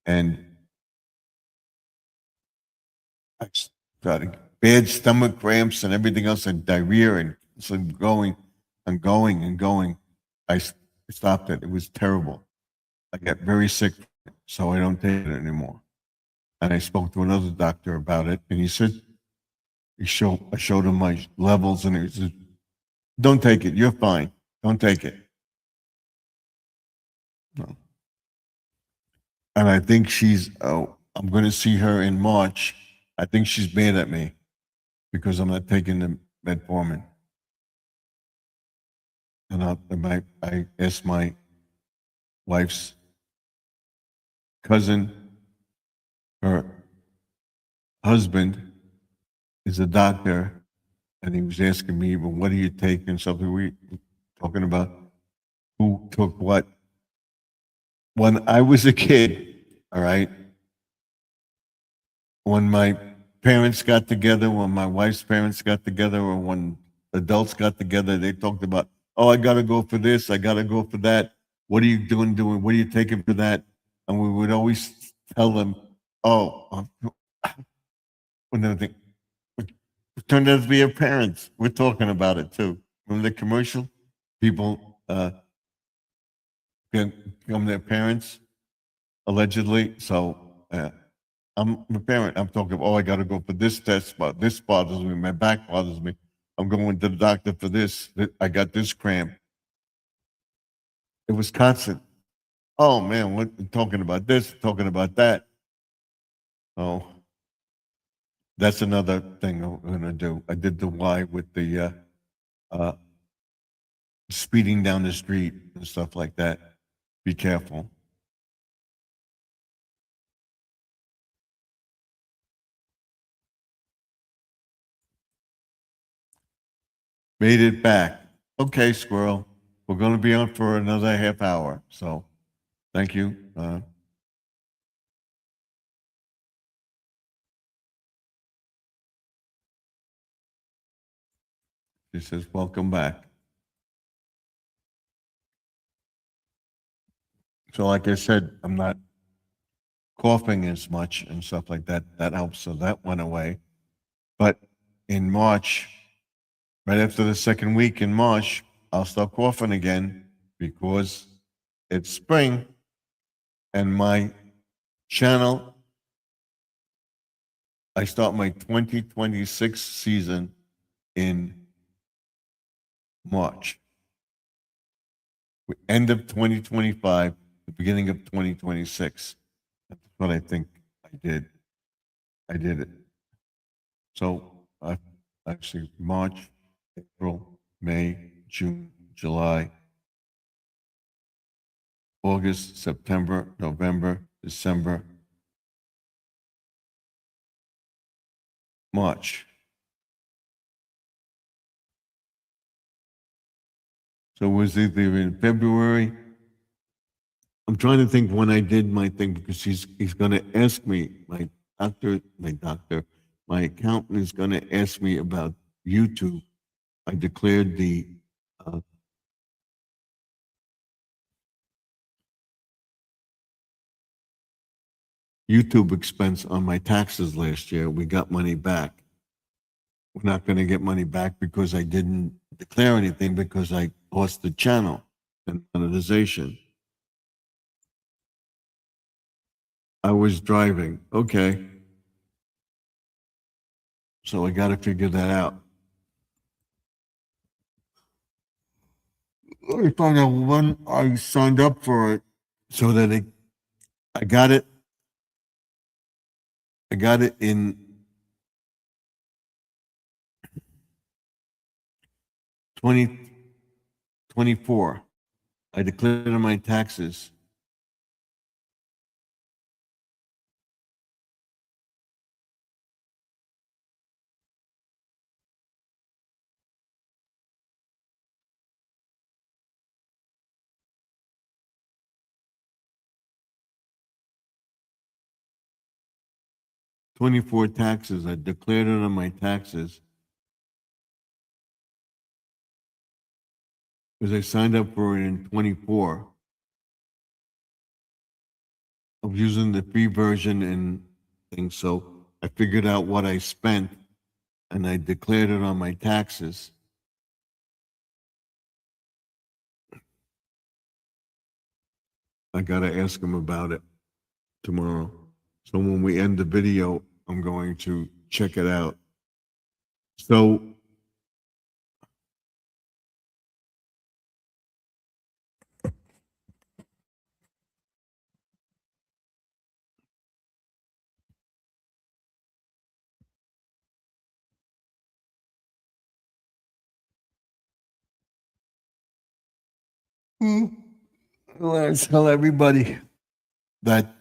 and I started bad stomach cramps and everything else, and diarrhea, and so going and going and going. I stopped it. It was terrible. I got very sick, so I don't take it anymore. And I spoke to another doctor about it, and he said, I showed him my levels, and he said, don't take it. You're fine. Don't take it. No. And I think I'm going to see her in March. I think she's mad at me because I'm not taking the metformin. And I asked my wife's cousin, her husband is a doctor, and he was asking me, well, what do you take and something we talking about who took what. When I was a kid, all right, when my parents got together, when my wife's parents got together, or when adults got together, they talked about oh, I got to go for this. I got to go for that. What are you doing? What are you taking for that? And we would always tell them, oh, another thing. It turned out to be our parents. We're talking about it too. Remember the commercial? People become their parents, allegedly. So I'm a parent. I'm talking, oh, I got to go for this test. This bothers me. My back bothers me. I'm going to the doctor for this. I got this cramp. It was constant. Oh man, what talking about this, talking about that. Oh, that's another thing I'm gonna do. I did the Y with the uh, speeding down the street and stuff like that. Be careful. Made it back. Okay, squirrel. We're gonna be on for another half hour. So, thank you. She says, "Welcome back." So, like I said, I'm not coughing as much and stuff like that. That helps. So that went away. But in March, right after the second week in March, I'll start coughing again because it's spring and my channel, I start my 2026 season in March. End of 2025, the beginning of 2026. That's what I think I did. I did it. So actually March, April, May, June, July, August, September, November, December, March. So it was either in February. I'm trying to think when I did my thing because he's going to ask me, my accountant is going to ask me about YouTube. I declared the YouTube expense on my taxes last year. We got money back. We're not going to get money back because I didn't declare anything because I lost the channel and monetization. I was driving. Okay. So I got to figure that out. Let me find out when I signed up for it so that I got it. I got it in 2024. I declared on my taxes. '24 taxes. I declared it on my taxes because I signed up for it in 24. I was using the free version and things, so I figured out what I spent and I declared it on my taxes. I got to ask him about it tomorrow. So when we end the video, I'm going to check it out. So I want to tell everybody that,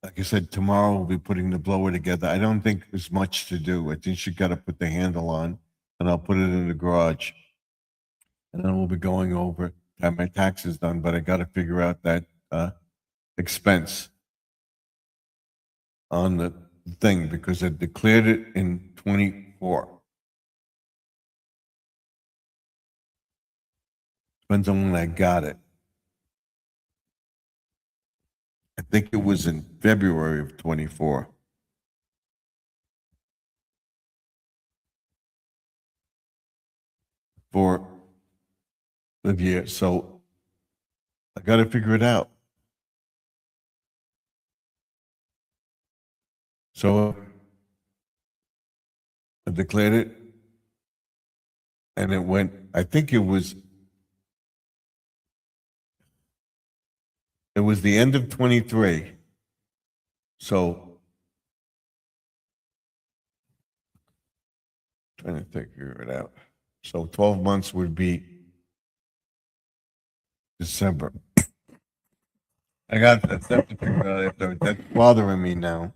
like I said, tomorrow we'll be putting the blower together. I don't think there's much to do. I think you got to put the handle on, and I'll put it in the garage, and then we'll be going over have my taxes done. But I got to figure out that expense on the thing because I declared it in 24. Depends on when I got it. I think it was in February of 24. For the year. So I got to figure it out. So I declared it, and it went, I think it was the end of 23. So trying to figure it out. So 12 months would be December. I got that stuff to figure out after. That's bothering me now.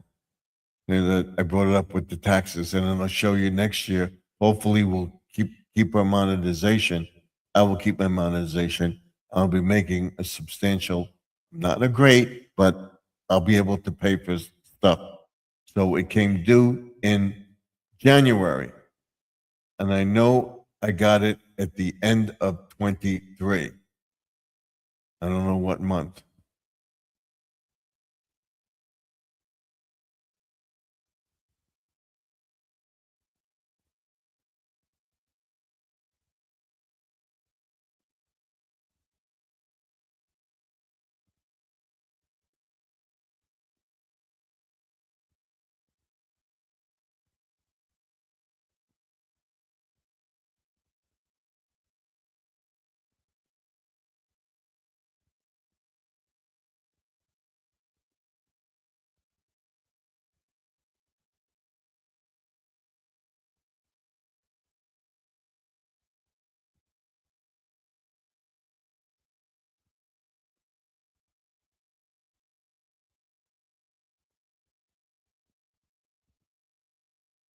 I brought it up with the taxes, and then I'll show you next year. Hopefully, we'll keep our monetization. I will keep my monetization. I'll be making a substantial, not a great, but I'll be able to pay for stuff. So it came due in January, and I know I got it at the end of 23. I don't know what month.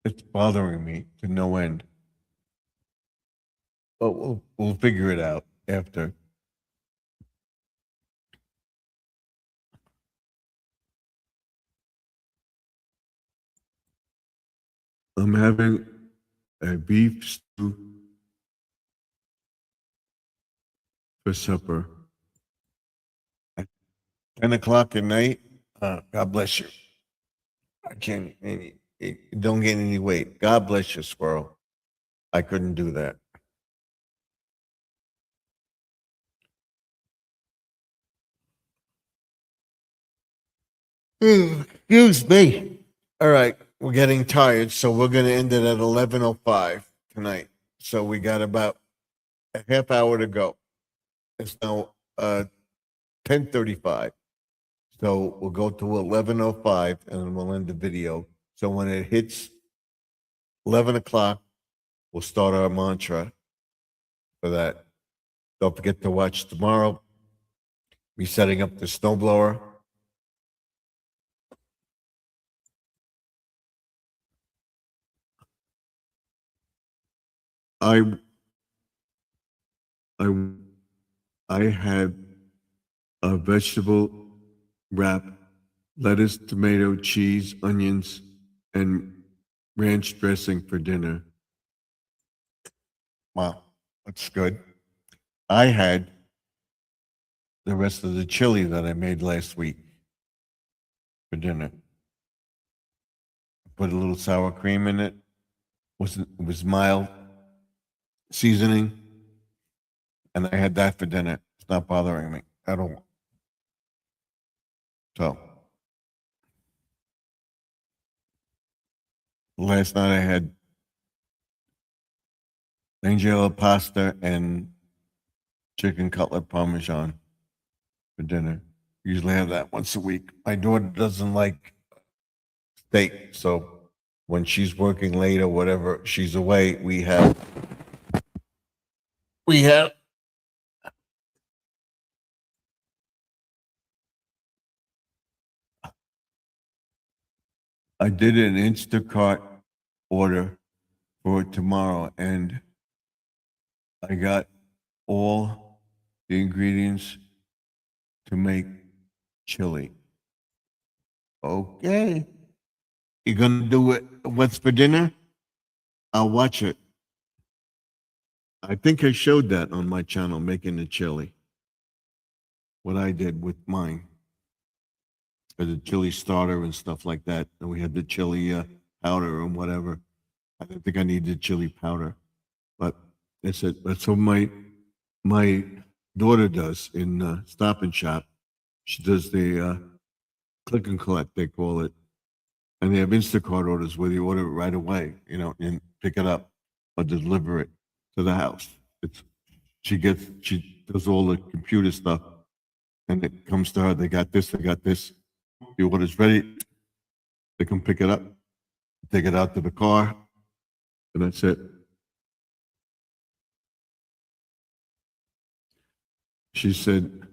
It's bothering me to no end. But we'll figure it out after. I'm having a beef stew for supper at 10 o'clock at night. God bless you. I can't, don't gain any weight. God bless you, squirrel. I couldn't do that. Excuse me. All right, we're getting tired, so we're going to end it at 11:05 tonight. So we got about a half hour to go. It's now 10:35. So we'll go to 11:05 and then we'll end the video. So when it hits 11 o'clock, we'll start our mantra for that. Don't forget to watch tomorrow. Be setting up the snowblower. I had a vegetable wrap, lettuce, tomato, cheese, onions, and ranch dressing for dinner. Wow, that's good. I had the rest of the chili that I made last week for dinner. Put a little sour cream in it. It was mild seasoning, and I had that for dinner. It's not bothering me at all. So last night I had angelo pasta and chicken cutlet parmesan for dinner. Usually have that once a week. My daughter doesn't like steak, so when she's working late or whatever, she's away. We have. I did an Instacart order for tomorrow, and I got all the ingredients to make chili. Okay. You gonna do it? What's for dinner? I'll watch it. I think I showed that on my channel, making the chili. What I did with mine. The chili starter and stuff like that. And we had the chili powder and whatever. I don't think I needed chili powder. But that's it. That's what my daughter does in Stop and Shop. She does the click and collect, they call it. And they have Instacart orders where you order it right away, and pick it up or deliver it to the house. She does all the computer stuff and it comes to her. They got this, they got this. The order's ready. They can pick it up, take it out to the car, and that's it. She said,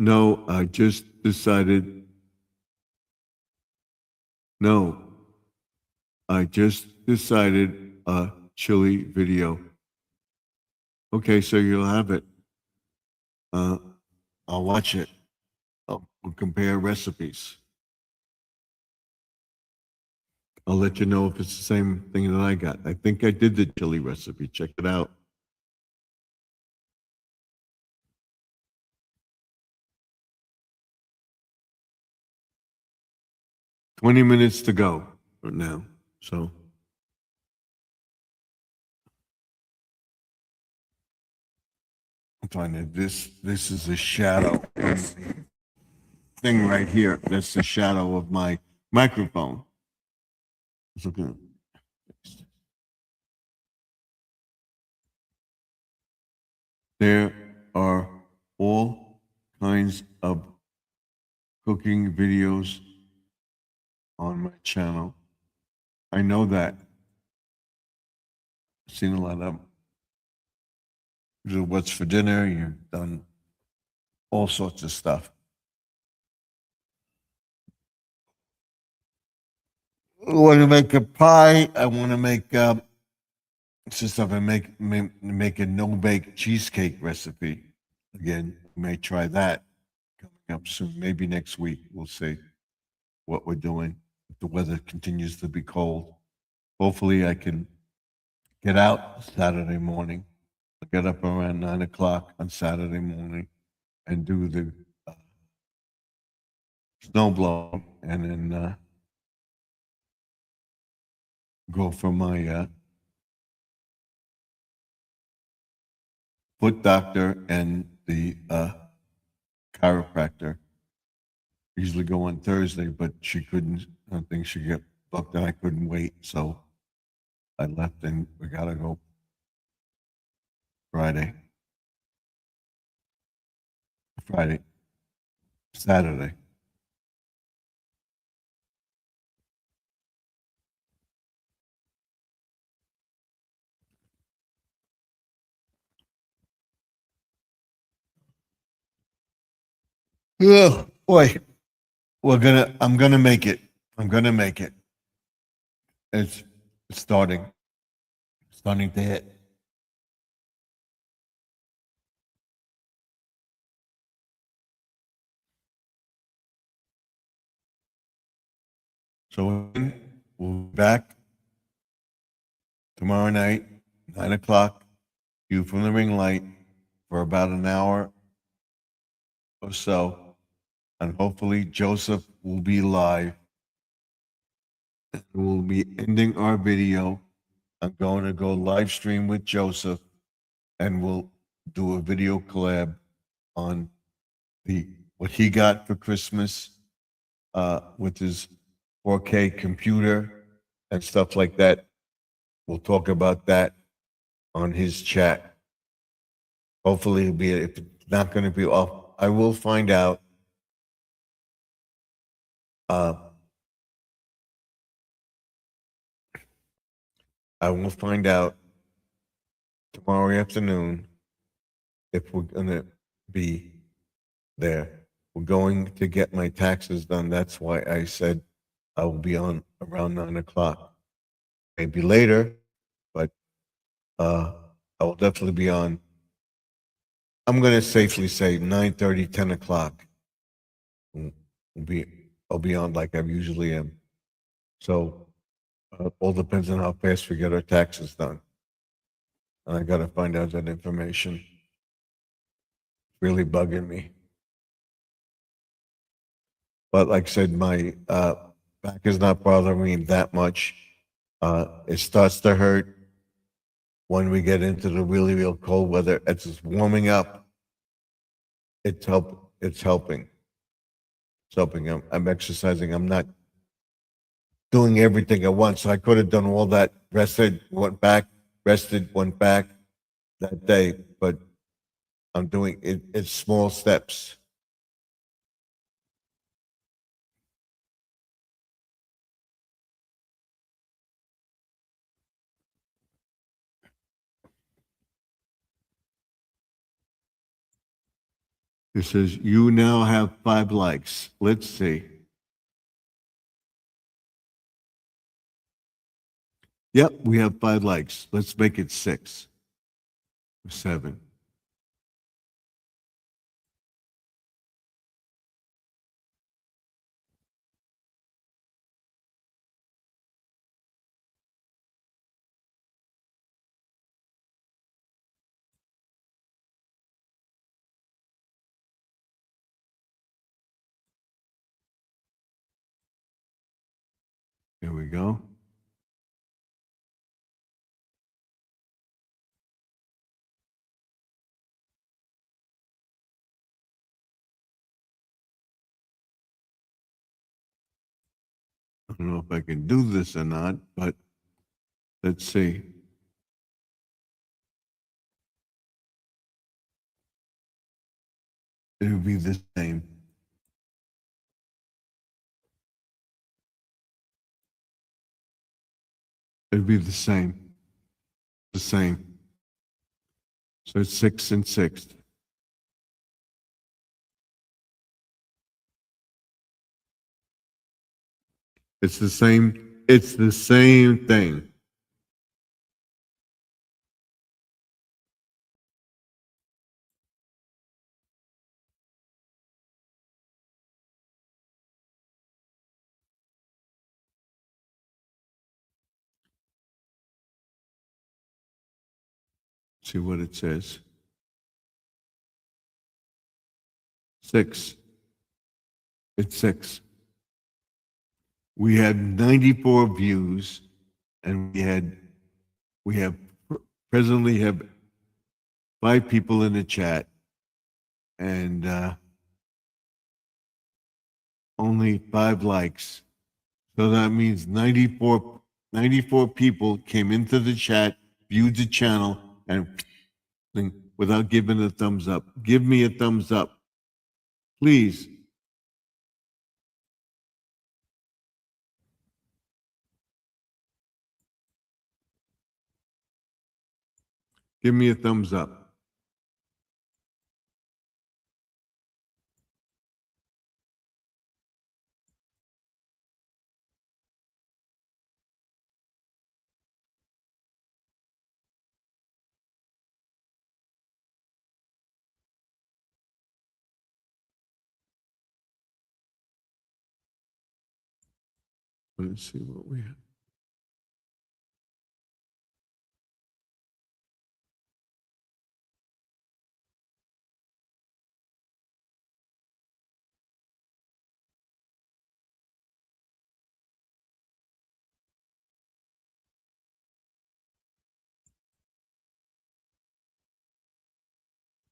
no, I just decided, a chili video. Okay, so you'll have it. I'll watch it. We'll compare recipes. I'll let you know if it's the same thing that I got. I think I did the chili recipe. Check it out. "20 minutes to go now. So I'm finding this is a shadow thing right here. That's the shadow of my microphone. It's looking. There are all kinds of cooking videos on my channel. I know that. I've seen a lot of them. You do what's for dinner, you've done all sorts of stuff. I want to make a pie. I want to make stuff. I make a no-bake cheesecake recipe. Again, we may try that coming up soon. Maybe next week. We'll see what we're doing. If the weather continues to be cold, hopefully I can get out Saturday morning. I'll get up around 9 o'clock on Saturday morning and do the snow blow, and then go for my foot doctor and the chiropractor. Usually go on Thursday, but she couldn't. I don't think she got booked, and I couldn't wait, so I left, and we gotta go Saturday. Oh boy, I'm gonna make it. I'm gonna make it. It's starting to hit. So we'll be back tomorrow night, 9 o'clock, View from the Ring Light, for about an hour or so. And hopefully Joseph will be live. We'll be ending our video. I'm going to go live stream with Joseph, and we'll do a video collab on what he got for Christmas with his 4K computer and stuff like that. We'll talk about that on his chat. Hopefully it'll be, if it's not going to be off, I will find out. I will find out tomorrow afternoon if we're going to be there. We're going to get my taxes done. That's why I said I will be on around 9 o'clock. Maybe later, but I will definitely be on. I'm going to safely say 9:30, 10 o'clock. I'll be on like I usually am. So all depends on how fast we get our taxes done. And I got to find out that information. Really bugging me. But like I said, my back is not bothering me that much. It starts to hurt when we get into the really, real cold weather. It's just warming up. It's helping. It's helping. I'm exercising. I'm not doing everything at once. So I could have done all that, rested, went back, rested, went back that day, but I'm doing it. It's small steps. It says you now have 5 likes. Let's see. Yep, we have 5 likes. Let's make it 6 or 7. There we go. I don't know if I can do this or not, but let's see. It'll be the same. It'll be the same. The same. So it's 6 and 6. It's the same. It's the same thing. See what it says. 6. It's 6. We had 94 views, and we have presently have 5 people in the chat, and only 5 likes. So that means 94 people came into the chat, viewed the channel, and without giving a thumbs up. Give me a thumbs up, please. Give me a thumbs up. Let's see what we have.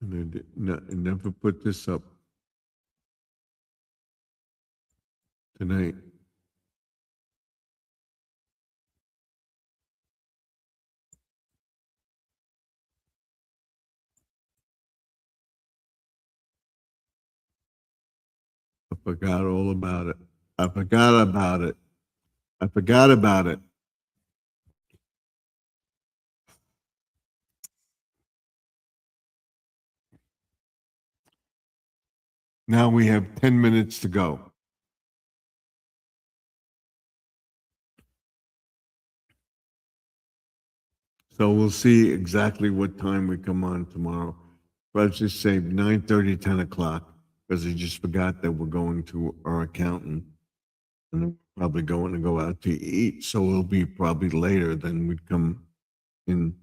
And I never put this up tonight. I forgot all about it. I forgot about it. I forgot about it. Now we have 10 minutes to go. So we'll see exactly what time we come on tomorrow. Let's just say 9:30, 10 o'clock, because I just forgot that we're going to our accountant. And then probably going to go out to eat, so it'll be probably later than we'd come in.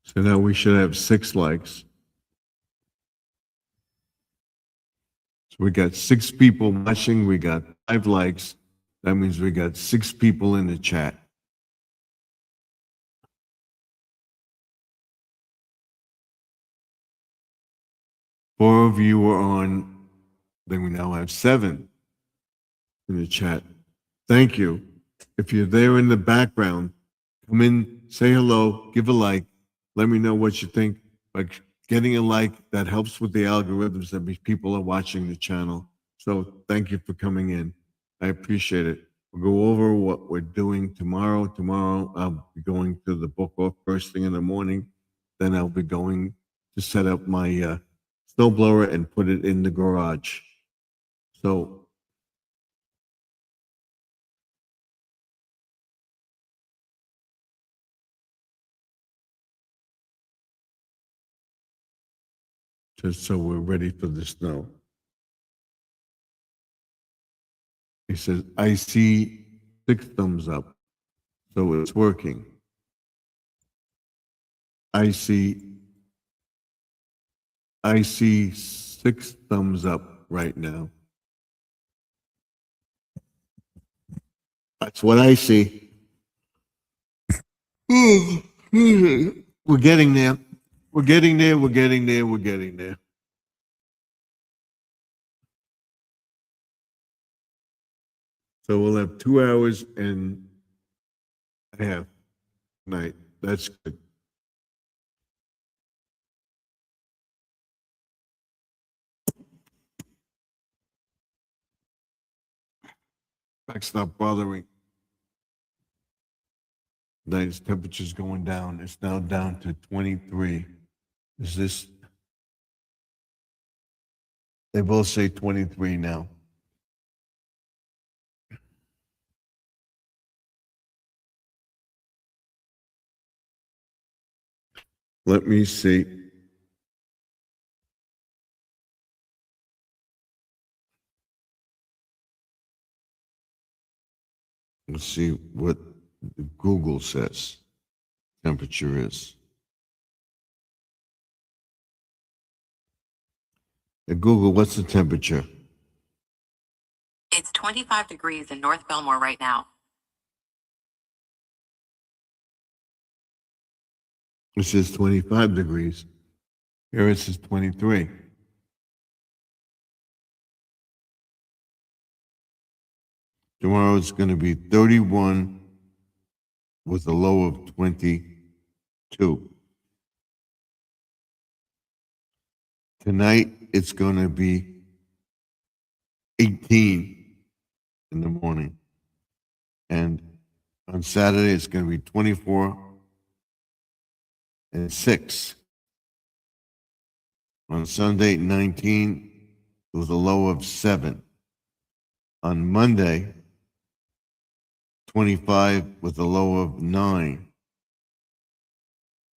So now we should have 6 likes. So we got 6 people watching, we got 5 likes. That means we got 6 people in the chat. Four of you are on, then we now have 7 in the chat. Thank you. If you're there in the background, come in, say hello, give a like. Let me know what you think. By getting a like, that helps with the algorithms that means people are watching the channel. So thank you for coming in. I appreciate it. We'll go over what we're doing tomorrow. Tomorrow, I'll be going to the book off first thing in the morning. Then I'll be going to set up my snowblower and put it in the garage. So just so we're ready for the snow. He says, I see 6 thumbs up. So it's working. I see 6 thumbs up right now. That's what I see. We're getting there. We're getting there. We're getting there. We're getting there. So we'll have 2 hours and a half night. That's good. Back's not bothering. Night's temperature's going down. It's now down to 23. Is this? They both say 23 now. Let me see. Let's see what Google says temperature is. Hey, Google, what's the temperature? It's 25 degrees in North Belmore right now. It says 25 degrees. Here it says 23. Tomorrow it's going to be 31 with a low of 22. Tonight it's going to be 18 in the morning. And on Saturday it's going to be 24 and 6. On Sunday, 19 with a low of 7. On Monday, 25 with a low of 9.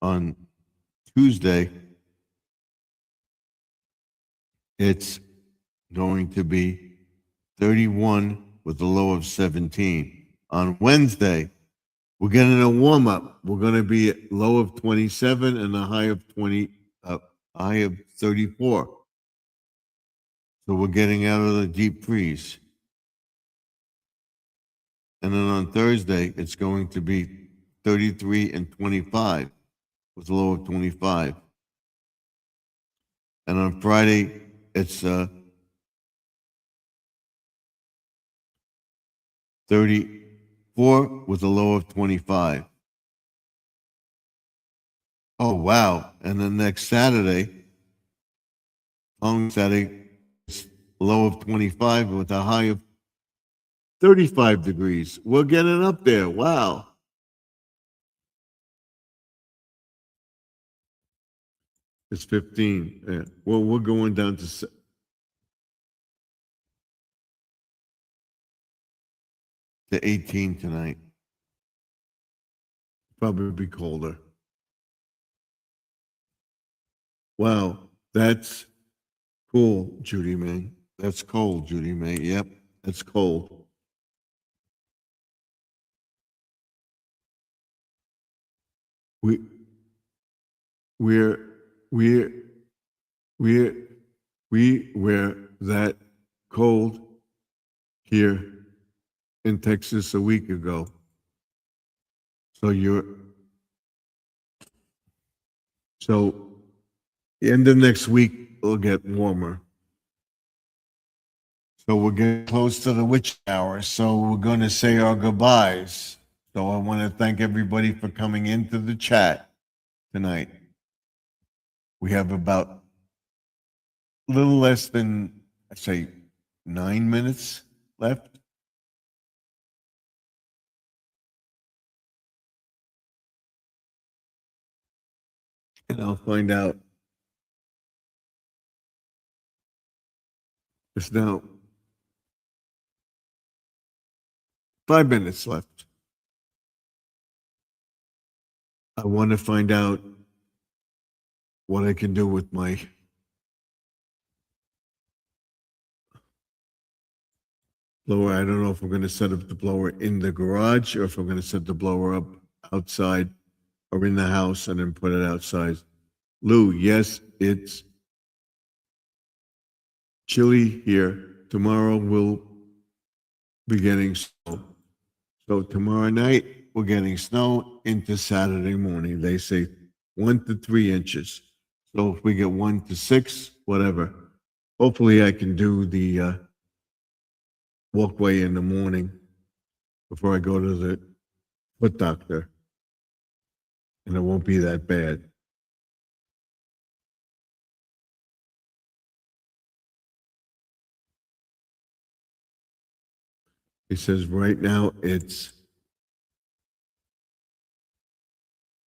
On Tuesday, it's going to be 31 with a low of 17. On Wednesday, we're getting a warm up. We're going to be at low of 27 and a high of 34. So we're getting out of the deep freeze. And then on Thursday, it's going to be 33 and 25 with a low of 25. And on Friday, it's 34 with a low of 25. Oh, wow. And then next Saturday, on Saturday, it's low of 25 with a high of 35 degrees. We're getting up there. Wow. It's 15. Yeah. Well, we're going down to 18 tonight. Probably be colder. Wow, that's cool, Judy May. That's cold, Judy May. Yep, that's cold. We we're we're we were that cold here in Texas a week ago. So the end of next week will get warmer. So we're getting close to the witch hour. So we're going to say our goodbyes. So I want to thank everybody for coming into the chat tonight. We have about a little less than, I'd say, 9 minutes left. And I'll find out. It's now 5 minutes left. I want to find out what I can do with my blower. I don't know if we're going to set up the blower in the garage or if we're going to set the blower up outside or in the house and then put it outside. Lou, yes, it's chilly here. Tomorrow we'll be getting snow. So tomorrow night, we're getting snow into Saturday morning. They say 1 to 3 inches. So if we get 1 to 6, whatever. Hopefully I can do the walkway in the morning before I go to the foot doctor. And it won't be that bad. He says right now it's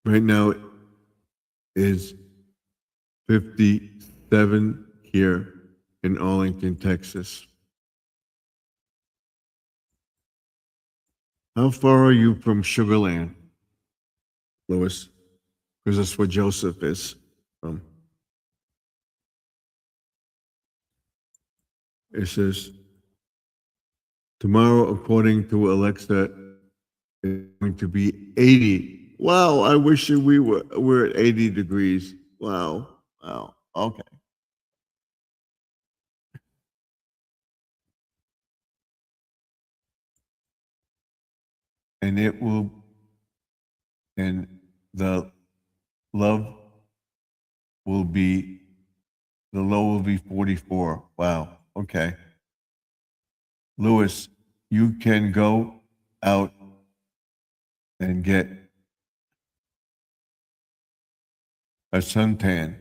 57 here in Arlington, Texas. How far are you from Sugar Land, Louis? Because that's where Joseph is from. It says, tomorrow, according to Alexa, it's going to be 80. Wow, I wish we're at 80 degrees. Wow, okay. And the low will be 44. Wow, okay. Louis, you can go out and get a suntan.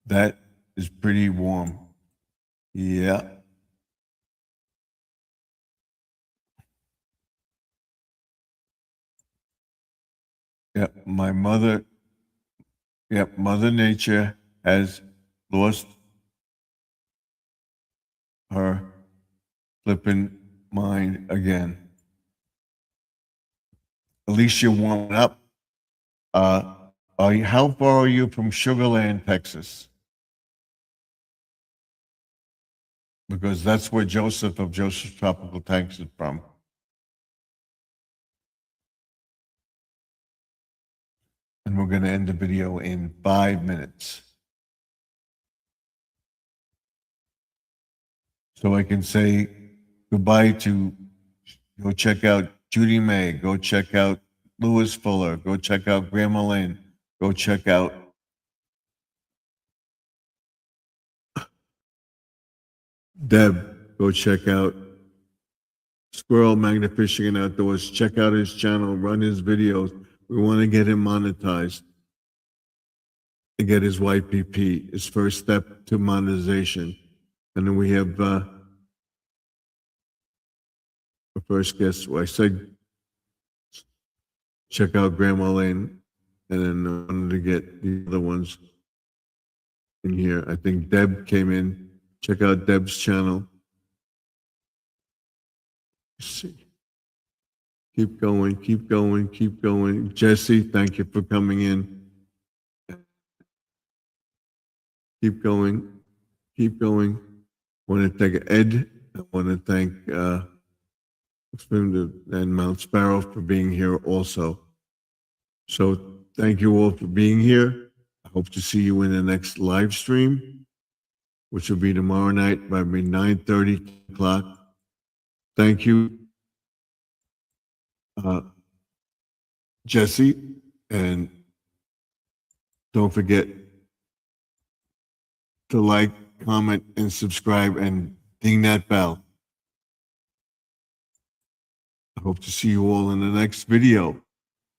That is pretty warm. Yeah. Yeah, Mother Nature has lost her flipping mind again. At least you're warming up. How far are you from Sugar Land, Texas? Because that's where Joseph of Joseph's Tropical Tanks is from. And we're going to end the video in 5 minutes. So I can say goodbye to, go check out Judy May, go check out Louis Fuller, go check out Grandma Lynn, go check out Deb, go check out Squirrel Magnifishing and Outdoors. Check out his channel, run his videos. We want to get him monetized and get his YPP, his first step to monetization. And then we have our first guest. Well, I said check out Grandma Lane, and then I wanted to get the other ones. in here. I think Deb came in. Check out Deb's channel. Let's see. Keep going, keep going, keep going. Jesse, thank you for coming in. Keep going, keep going. Want to thank Ed. I want to thank and Mount Sparrow for being here also. So thank you all for being here. I hope to see you in the next live stream, which will be tomorrow night by 9:30 o'clock. Thank you, Jesse, and don't forget to like, comment, and subscribe, and ding that bell. I hope to see you all in the next video.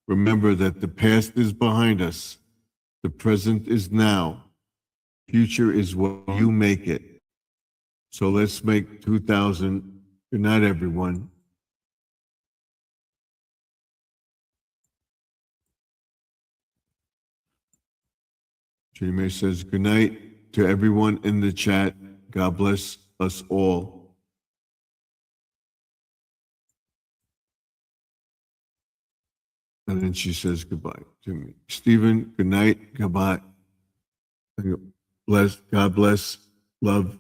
Remember that the past is behind us. The present is now. Future is what you make it. So let's make 2000. Good night, everyone. Judy May says, good night to everyone in the chat. God bless us all. And then she says goodbye to me. Stephen, good night. Goodbye. God bless, love,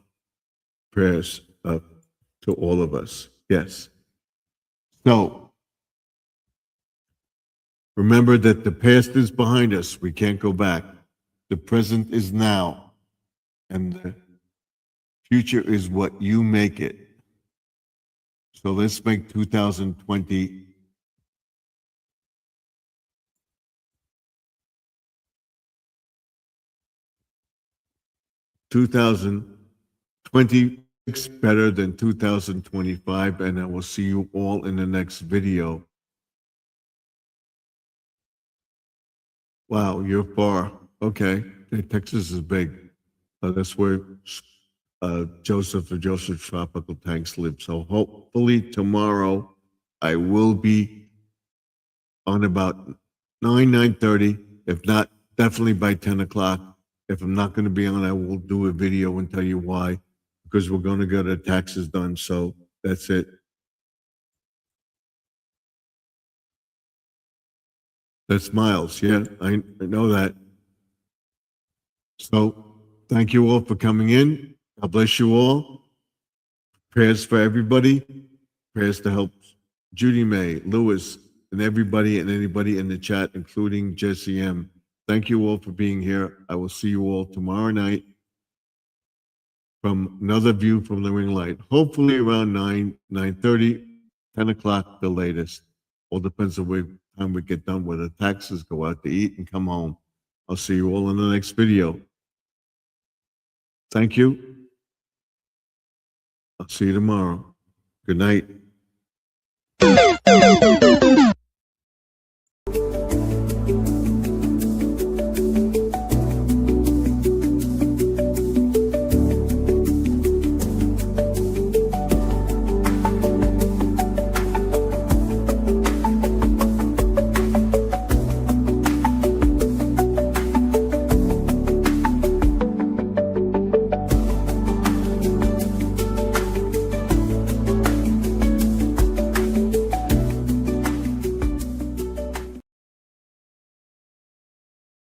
prayers to all of us. Yes. So, remember that the past is behind us. We can't go back. The present is now. And the future is what you make it. So let's make 2020 2026 better than 2025, and I will see you all in the next video. Wow, you're far. Okay, Texas is big. That's where Joseph or Joseph Tropical Tanks live. So hopefully tomorrow I will be on about 9:30. If not, definitely by 10 o'clock. If I'm not going to be on, I will do a video and tell you why, because we're going to get our taxes done. So that's it. That's Miles. Yeah, I know that. So thank you all for coming in. God bless you all. Prayers for everybody. Prayers to help Judy May, Lewis, and everybody and anybody in the chat, including Jesse M. Thank you all for being here. I will see you all tomorrow night from another view from the ring light. Hopefully around 9:30, 10 o'clock the latest. All depends on what time we get done with the taxes, go out to eat and come home. I'll see you all in the next video. Thank you. I'll see you tomorrow. Good night.